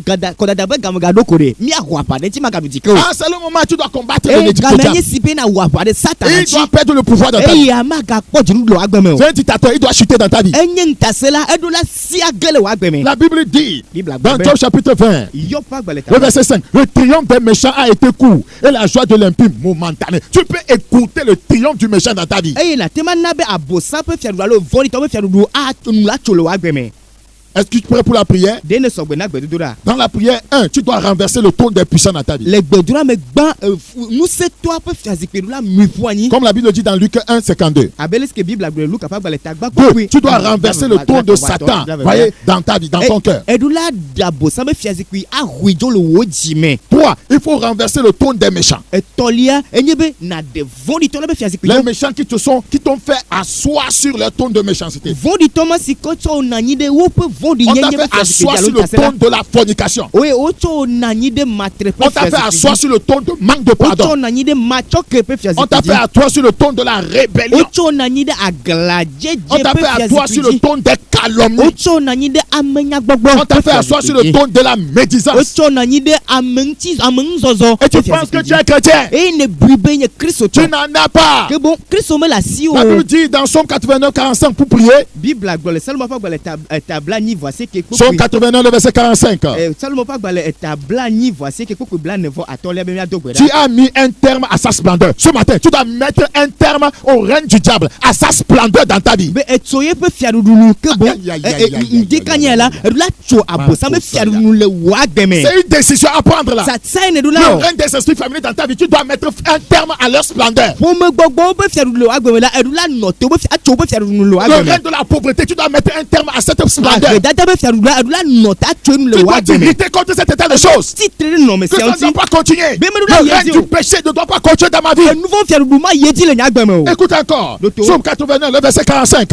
da be gam ga do ko de. Mi a wa pa de ti ma ga du dike o. Ah, c'est le moment où tu dois combattre E le ga diable. na si be na wa pa de Satan. Il doit perdre le pouvoir dans ta vie. Eye ama ga po jinu lo agbeme o. C'est un dictateur, il doit chuter dans ta vie. Enye ntasela e do la si agele wa agbeme. La Bible dit, Bible dans agbeme. Job chapitre 20, Yo pa gbele le verset 5, le triomphe des méchants a été court et la joie de l'impie momentanée. Tu peux écouter le triomphe du méchant dans ta vie. Eye na tema na be abosa pe fia do la lo vodi to be fia do a nu la cholo wa agbeme. Est-ce que tu es prêt pour la prière? De ne so gbe na gbe do da. Dans la prière, tu dois renverser le trône des puissants dans ta vie. Le gbedura me gba nous c'est toi pe fia zikpe do la mi poigni. Comme la Bible dit dans Luc 1, 52. Abeles que Bible agbe Luka pa gba le tagba Deux, tu dois renverser le trône de Satan, voyez, dans ta vie, dans ton cœur. Et do la dabo sa me fia zikpe a huijo le wo jime. 3, il faut renverser le trône des méchants. Et tolia enyebe na de vondi to la be fia zikpe. Les méchants qui t'ont fait asseoir sur leur trône de méchanceté. Vondi to ma si ko to na nyi de wo pe vondi On t'a nyenye fait asseoir sur le trône de la fornication. Oui, ocho na nyi de matre pe On t'a fait asseoir sur le trône de manque de pardon. ocho na nyi de macho ke pe fia On t'a zikpe. fait asseoir sur le trône de la rébellion. Ocho na nyi de aglaje On t'a fait asseoir sur le trône des calomnies. ocho na nyi de amenya gbogbo. On t'a fait asseoir sur le trône de la médisance. Ocho na nyi de amengti amengzozo. Et tu penses que tu es chrétien. Et ne bribe nye Christ Tu n'en as pas. que bon Christ me la si o. La Bible dit dans Somme 89, 45 pour prier. Bible agble seulement pas gble tabla ni voici que Somme 89, le verset 45. seulement pas gble tabla ni voici que ko bla nevo atole be mi adogbe. Tu as mis un terme à sa splendeur. Ce matin, tu dois mettre un terme au règne du diable, à sa splendeur dans ta vie. Be etoye pe fiadudunu que bon Aïe. la cho abo sa me fiadudunu le wa gbeme. C'est une décision à prendre là. Ça ça ne do Le la. règne des esprits familiers dans ta vie, tu dois mettre un terme à leur splendeur. Pour me gbogbo be fiadudunu le wa gbeme la edula note be fiacho be fiadudunu le wa Le gbeme. règne de la pauvreté, tu dois mettre un terme à cette splendeur. Dada be fiadudunu edula note acho Tu le dois wa gbeme. lutter contre cet état de choses. Titre no me Que ça ne senti. doit pas continuer. Mais nous Le l'avons règne dit. du péché ne doit pas continuer dans ma vie. Un nouveau fiadudunu ma yedi le nya gbeme o. Écoute encore. Docteur. Somme 89, le verset 45.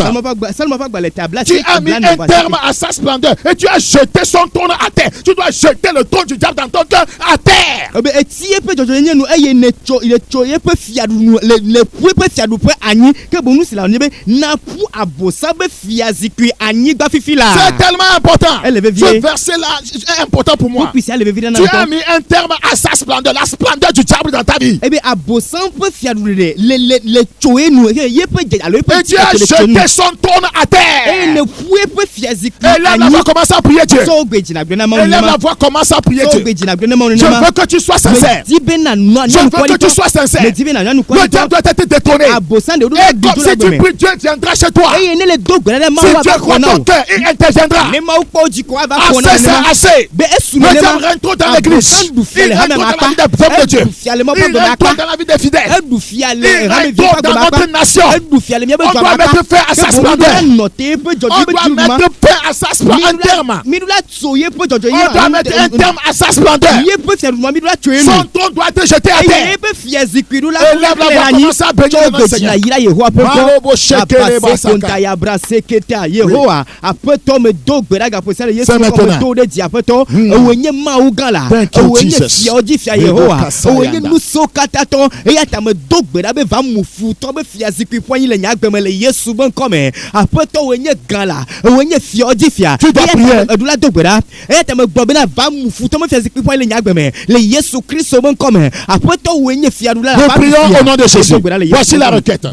Seulement pas gba le tabla. Tu as mis un terme à sa splendeur et tu as jeté son trône à terre. Tu dois jeter le trône du diable dans ton cœur à terre. Be etie pe jojo nye nu eye ne cho ile cho ye pe fiadudunu le pu pe fiadu pe anyi ke bonu sila ne be na pu abosa be fiazikui anyi gba fifi la. C'est tellement important. Elle avait Ce vié. verset-là est important pour moi. Puis elle veut Tu as mis un terme à sa splendeur, la splendeur du diable dans ta vie. Eh bien, abosan pe fiadudunu le choe nu ye pe alo pe Et tu as jeté son trône à e terre. ne pu pe fiazikui Et lève la voix, commence à prier Dieu. so gbe jina gbe na ma Et lève la onima voix, commence à prier so Dieu. gbe jina gbe na ma Je onima veux que tu sois sincère. di be na no Je veux que tu sois sincère. le di be na no Le diable doit être détourné. abosan de do Et comme si tu pries, Dieu viendra chez toi. e ne le do gbe na ma Si wa Dieu ba croit ko na ton cœur, il interviendra. ne ma ko ji ko ba ko na Assez, c'est assez. be esu Le ne diable ma règne trop dans l'église. Il règne trop dans la vie des hommes de Dieu. Il règne trop dans la vie des fidèles. edu fiale Il règne trop dans notre nation. edu fiale mi be On doit mettre fin à sa splendeur. note pe jojo On be doit juma mettre fin à sa splendeur. Un terme. mi dula tsoye pe jojo On doit mettre un terme à sa splendeur. ye pe fiale mi dula tsoye Son trône doit être jeté à e terre. be fiazi kwidu la Et lève la voix, commence à bénir le Seigneur. yira Yehowa pe Marobo shekere ko basaka. konta ya brase keta Yehowa apeto me do gberaga po sele Yesu C'est ko me maintenant. do de di apeto ewenye ma ugala Thank you, ewenye Jesus. fia odi fia Rebo Yehowa kasayanda. ewenye nuso katato eya ta me do gbera be va mufu to be fiazi kwi poanyi le nya gbeme le Yesu ben come apeto wenye gala ewenye fia odi fia Tu dois prier. edula do gbera eya ta me gbo be na va mufu to me fiazi kwi poanyi le nya gbeme le Yesu Kristo ben come apeto wenye fia dula Nous prions au nom de Jésus. Voici la requête. Tout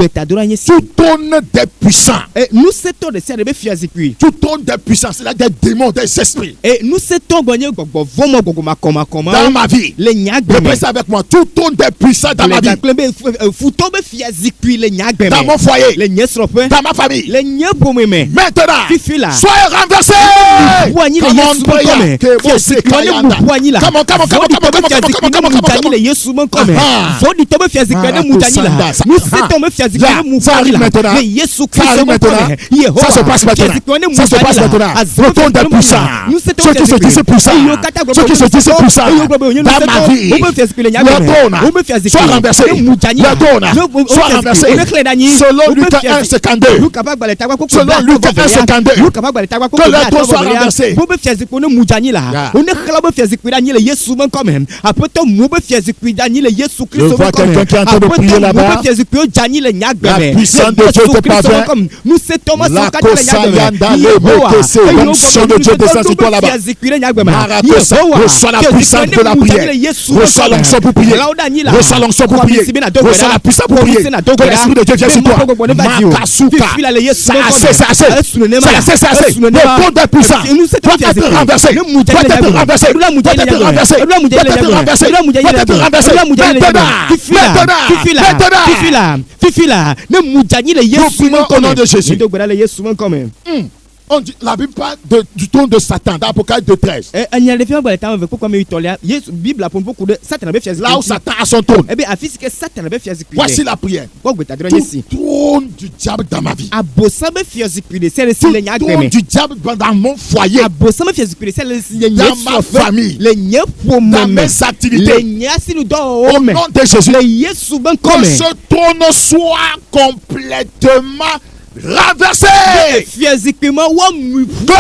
Tout trône des puissants. nous setons de serre be fiazi kwi Tout trône des puissants, c'est là des démons, des esprits. et nous setons bonye gbogbo vomo gbogbo makoma koma Dans ma vie. le nya Répète gbeme ça avec moi. Tout trône des puissants dans ma vie. futo be fiazi kwi le nya gbeme Dans mon foyer. le nya srope Dans ma famille. le nya bomeme Maintenant. Fifi là. Soyez renversés. Buanyi le Come on, Yesu prayer. come Que vous fiazi kwi ne sekayanda. buanyi la Come on, come on, come on, come on, come on, come on, come on, come on, mutanyi come le on. Yesu ben come Aha. vodi to be fiazi kwi ne mutanyi la Sanda, nous ça- setons be fiazi Là, kwi ne ça mutanyi arrive la maintenant. le Yesu Ça Kristo arrive ben maintenant. come Yehowa Ça se passe maintenant. fiazi kwi ne Ça se passe mutanyi la maintenant, le trône des puissants. Ceux qui se disent puissants, ceux qui se disent puissants dans ma vie, leur trône soit renversé. Leur trône soit renversé. Selon Luc 1:52. Selon Luc 1:52. Que leur trône soit renversé. Je vois quelqu'un qui est en train de prier là-bas. La puissance de Dieu te parvient. La Kosayanda Lebekese, l'onction de Dieu descend sur toi là-bas. Marakosa, reçois la puissance de la prière. Reçois l'onction pour prier. Reçois l'onction pour prier. Reçois la puissance pour prier. Que l'Esprit de Dieu vienne sur toi. Makasuka. Ça assez. Le trône des puissants doit être renversé. Doit être renversé. Doit être renversé. Doit être renversé. Doit être renversé. Nous prions au nom de Jésus. On dit, la Bible parle du trône de Satan dans Apocalypse 2:13. Là où Satan a son trône. Voici la prière. Tout trône du diable dans ma vie. Tout trône du diable dans mon foyer. Dans ma famille. Dans mes activités. Au nom de Jésus. Que ce trône soit complètement renversé. Que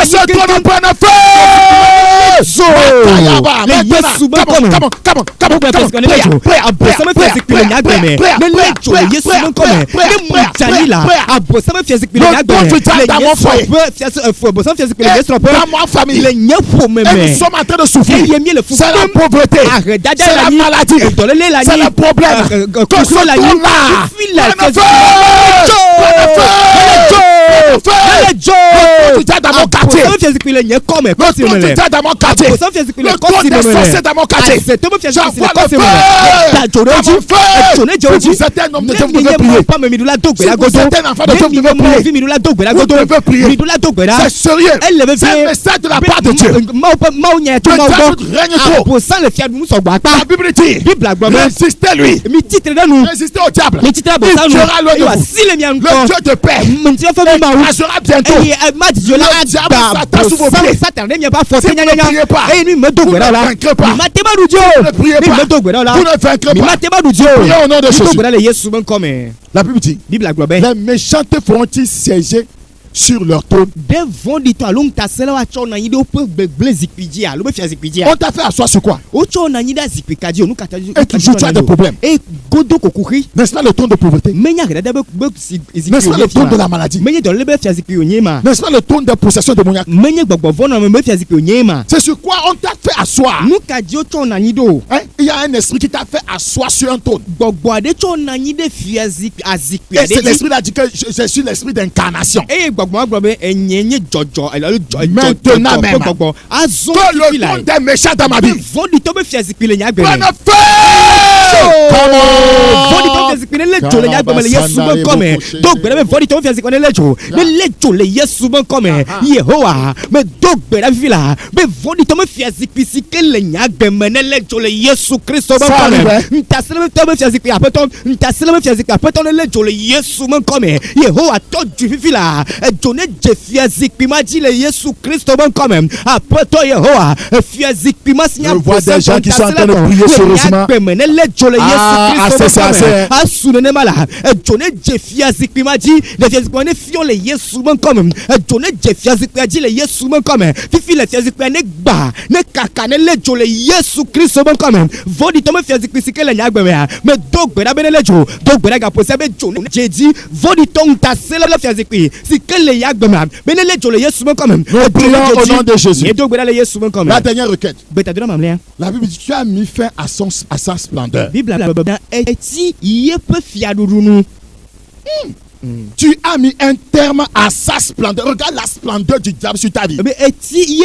ce trône prenne feu. Dans mon foyer. Dans ma famille. Et nous sommes en train de souffrir. C'est la pauvreté. C'est la maladie. C'est le problème. Que ce trône-là prenne feu. Le trône dans mon quartier. Le trône dans mon quartier. Le trône des sorciers dans mon quartier. J'envoie le feu. Si vous êtes un homme de Dieu, vous devez prier. Si vous êtes un enfant de Dieu, vous devez prier. Vous devez prier. C'est sérieux. C'est un message de la part de Dieu. Le diable règne trop. La Bible dit, résistez lui. Résistez au diable. Il tuera l'un de vous. Le Dieu de paix agera bientôt. Le diable s'attache sous vos pieds. Si vous ne priez pas, vous ne vaincrez pas. Vous ne priez pas, vous ne vaincrez pas. Priez au nom de Jésus. La Bible dit, les méchantes feront-ils siéger sur leur trône. On t'a fait asseoir sur quoi? Et toujours tu as des problèmes. N'est-ce pas le trône de pauvreté? N'est-ce pas le trône de la maladie? N'est-ce pas le trône de possession démoniaque? C'est sur quoi on t'a fait asseoir? Il y a un esprit qui t'a fait asseoir sur un trône. Et c'est l'esprit là dit que je suis l'esprit d'incarnation. Maintenant même, que le trône des méchants dans ma vie prenne feu. Je vois des gens qui sont en train de prier sérieusement. Nous prions au nom de Jésus. La dernière requête. La Bible dit, tu as mis fin à sa splendeur. Tu as mis un terme à sa splendeur. Regarde la splendeur du diable sur ta vie. Et tu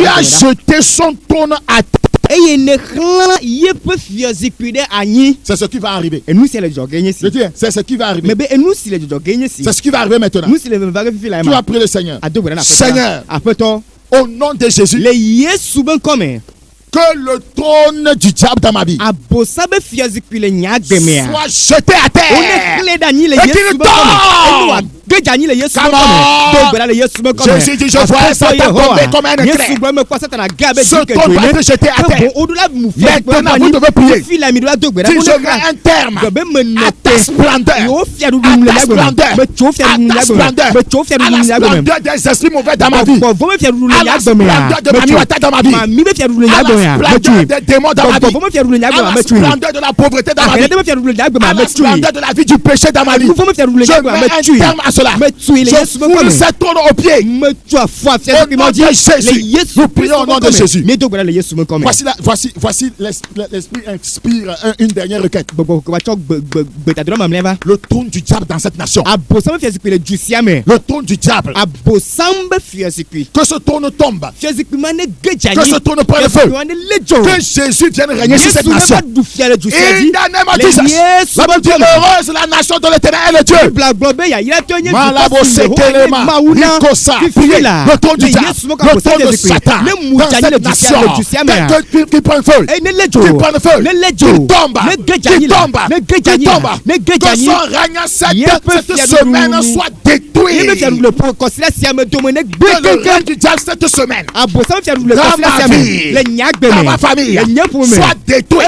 as jeté son trône à terre. C'est ce qui va arriver. Je dis, c'est ce qui va arriver. C'est ce qui va arriver maintenant. Tu vas prier le Seigneur. Seigneur, au nom de Jésus, que le trône du diable dans ma vie soit jeté à terre et qu'il tombe gejani le yesu Come mo on. kome do gbera le yesu mo kome Jésus dit, je vois Satan tomber comme un éclair. yesu gbe me kwa Satan gabe Ce trône va être jeté à terre. Maintenant, vous devez prier. fi la mi do do gbera Si je mets un terme gbe me à ta note splendeur, yo fi adu à le ta yagbe splendeur, me cho fi à adu le ta yagbe splendeur, me cho fi adu à la le yagbe splendeur des esprits mauvais dans ma vie, bo me fi adu le à la yagbe me splendeur de ma nuit dans ma vie, ma mi be fi adu le à yagbe la me splendeur des démons dans ma vie, bo me fi adu le yagbe à la me tu splendeur de la pauvreté dans ma vie, me fi adu le yagbe à me la tu splendeur de la vie du péché dans ma vie. me fi adu le Je yagbe mets me un tu terme à cela. me tu le Je yesu mo foule kome cette trône au pied. me tu a foi fi Au nom de Jésus. Nous prions au nom de Jésus. me do gbera le yesu mo kome Voici l'esprit inspire une dernière requête. gbogbo ko ba cho gbe ta dro ma mleva Le trône du diable dans cette nation. abosam fi ezikwi le jusia me Le trône du diable. abosam be fi ezikwi Que ce trône tombe. fi ezikwi ma ne gejani Que ce trône prenne le feu. ma ne lejo Que Jésus vienne régner sur cette yesu nation. ma du fi le jusia In di the name of le Jesus. yesu La Bible dit heureuse la nation de l'éternel est le Dieu. bla globe ya ira to nye Malabo sekelema, Rikosa, priez le trône du diable, le trône de Satan dans cette nation. Qui prend le feu. ne Qui lejo prend le feu. ne Qui lejo tombe. ne Qui gejani tombe. ne Qui gejani tombe. ne Que gejani son règne Yé peut cette faire semaine du- soit ye be fi détruit. le po kosila sia me do me ne Que le gbe règne du diable cette semaine abosam fi le dans kosila ma sia me vie, le nyagbe dans me ma famille, le nyepo me soit détruit.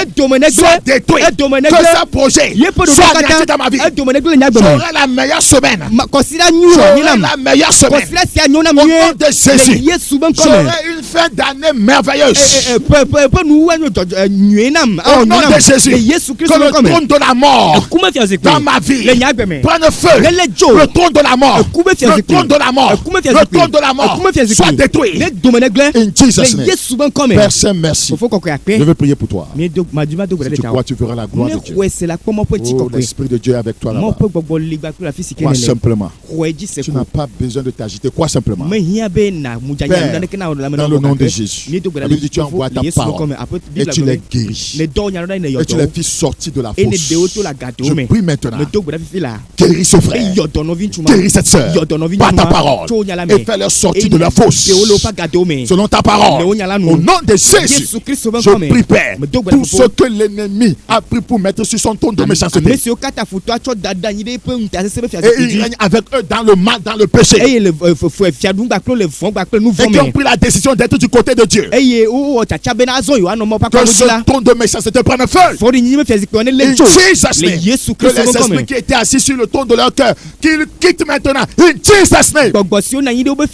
Soit détruit. Edomene Que gbe. ce projet Ye po do soit kata anéanti dans ma vie. edomene gbe le nyagbe me J'aurai la meilleure semaine. kosila nyu J'aurai ni nam la meilleure semaine. kosila sia nyu nam Au ye nom de Jésus. le yesu ben kome J'aurai une fin d'année merveilleuse. pe nu wa nyu nam Au nom de Jésus. le yesu Que kristo ben le kome trône de la mort kuma fi ezekwe dans ma vie le nyagbe me prenne feu. le lejo Le trône de la mort. Ekube fi Le ezekwe. trône de la mort. Ekube fi Le ezekwe. trône de la mort Ekube fi ezekwe. soit détruit. le domene gbe In Jesus' le name. yesu ben kome Père Saint, merci. fofo koko Je yakpe veux prier pour toi. mi do maduma do Si gbere tu ta crois, tu verras la gloire ne de Dieu. kwese la pomo po ti Oh, kokwe l'Esprit de Dieu est avec toi mo là-bas. pe gbogbo ligba kula fi sike Crois nele simplement. kweji se Tu ko n'as pas besoin de t'agiter. Crois simplement. me hia be na mujanya Père, ndane kena la dans le nom de Jésus. ni do La gbere Bible dit tu envoies ta parole et tu les guéris. le do nya ndane Et yo tu les fais sortir de la et ne fosse. de auto la gado Je me prie maintenant. me do gbere fi la Guéris ce e frère. yo do no vinchuma Guéris cette sœur. yo do no Par ta vinchuma parole. to nya la me Et fais-leur sortir de la fosse. de olo pa gado me Selon ta parole. Le onyala Au nu. nom de Jésus. Yesu Kristo ben Je kome prie, Père, me do gbere tout ce que l'ennemi a pris pour mettre sur son trône de méchanceté. Monsieur kata futo acho dada nyi de pe nta se be fi Et il règne avec eux dans le mal, dans le péché. eye le fiadu gba klo le fon gba klo nu Et fon qui ont me pris la décision d'être du côté de Dieu. eye o chacha be na zo yo ano mo pa Que kwa ce mojila trône de méchanceté prenne feu. fori nyi me fi ezikwe ne In lejo Jesus' le name. Yesu Que Kristo les ben esprits kome qui étaient assis sur le trône de leur cœur, qu'ils quittent maintenant. In Jesus' name. gbogbo si o na yin de o be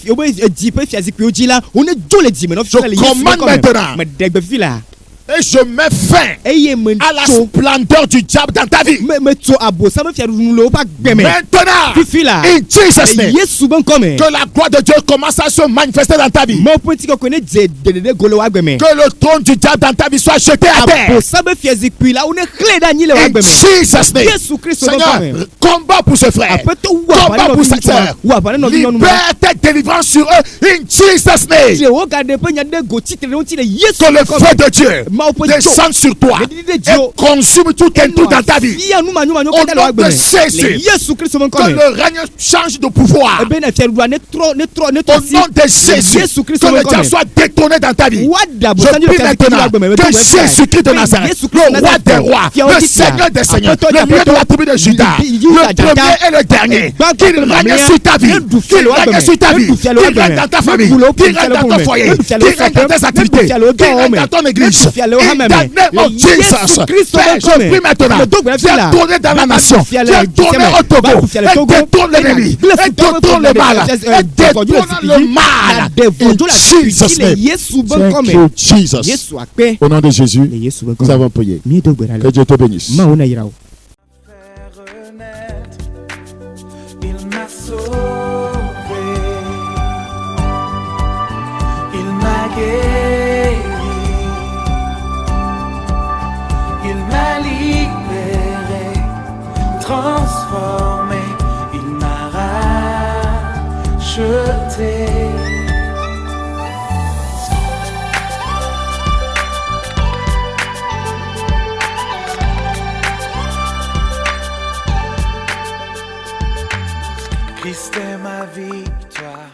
di pe fi ezikwe ojila o ne jo le di me no fi Je le Yesu ben commande kome maintenant. me degbe fi la Et je mets fin eye me à la to splendeur du diable dans ta vie. me to abosa me fi adu lo pa gbeme Maintenant. fifi la In Jesus' le name. Yesu ben kome Que la gloire de Dieu commence à se manifester dans ta vie. mo poti ko ne de golo wa gbeme Que le trône du diable dans ta vie soit jeté à terre. abosa be fi ezikwe la o ne kle da nyi le wa In gbeme Jesus' name. Yesu Kristo ben Seigneur, kome combat pour ce frère. apeto wa Combat pour cette sœur. wa ba no no no Liberté, délivrance sur eux. In Jesus' name. je wo garde pe nya de go ti tere o ti le Yesu Que le ben kome. feu de Dieu Ma opo descende sur toi et consume tout et tout dans ta vie. Au nom de Jésus. Yesu Kristo ben Que kome le règne change de pouvoir. ebe na fi ne tro Au nom de Jésus. Yesu Kristo Que ben le diable kome soit détourné dans ta vie. wada bo Je sanjo prie ka maintenant que Jésus-Christ de Nazareth, le roi des rois, le Seigneur des seigneurs, le lieu de la tribu de Judas, le premier et le dernier, qu'il règne sur ta vie, qu'il règne sur ta vie, qu'il règne dans ta famille, qu'il règne dans ton foyer, qu'il règne dans tes activités, qu'il règne dans ton église. In the name of Jesus. Père, je prie maintenant, viens tourner dans la nation, viens tourner au Togo, et détourne l'ennemi, et détourne le mal, et détourne le mal. In Jesus' name. Thank you, Jesus. Yesu akpe Au nom de Jésus, le Yesu ben nous kome avons prié. mi do gbera Que le Dieu te bénisse. ma ona yira o Faire renaître, il m'a sauvé, il m'a guéri, il m'a libéré, transformé, il m'a racheté. Christ est ma victoire,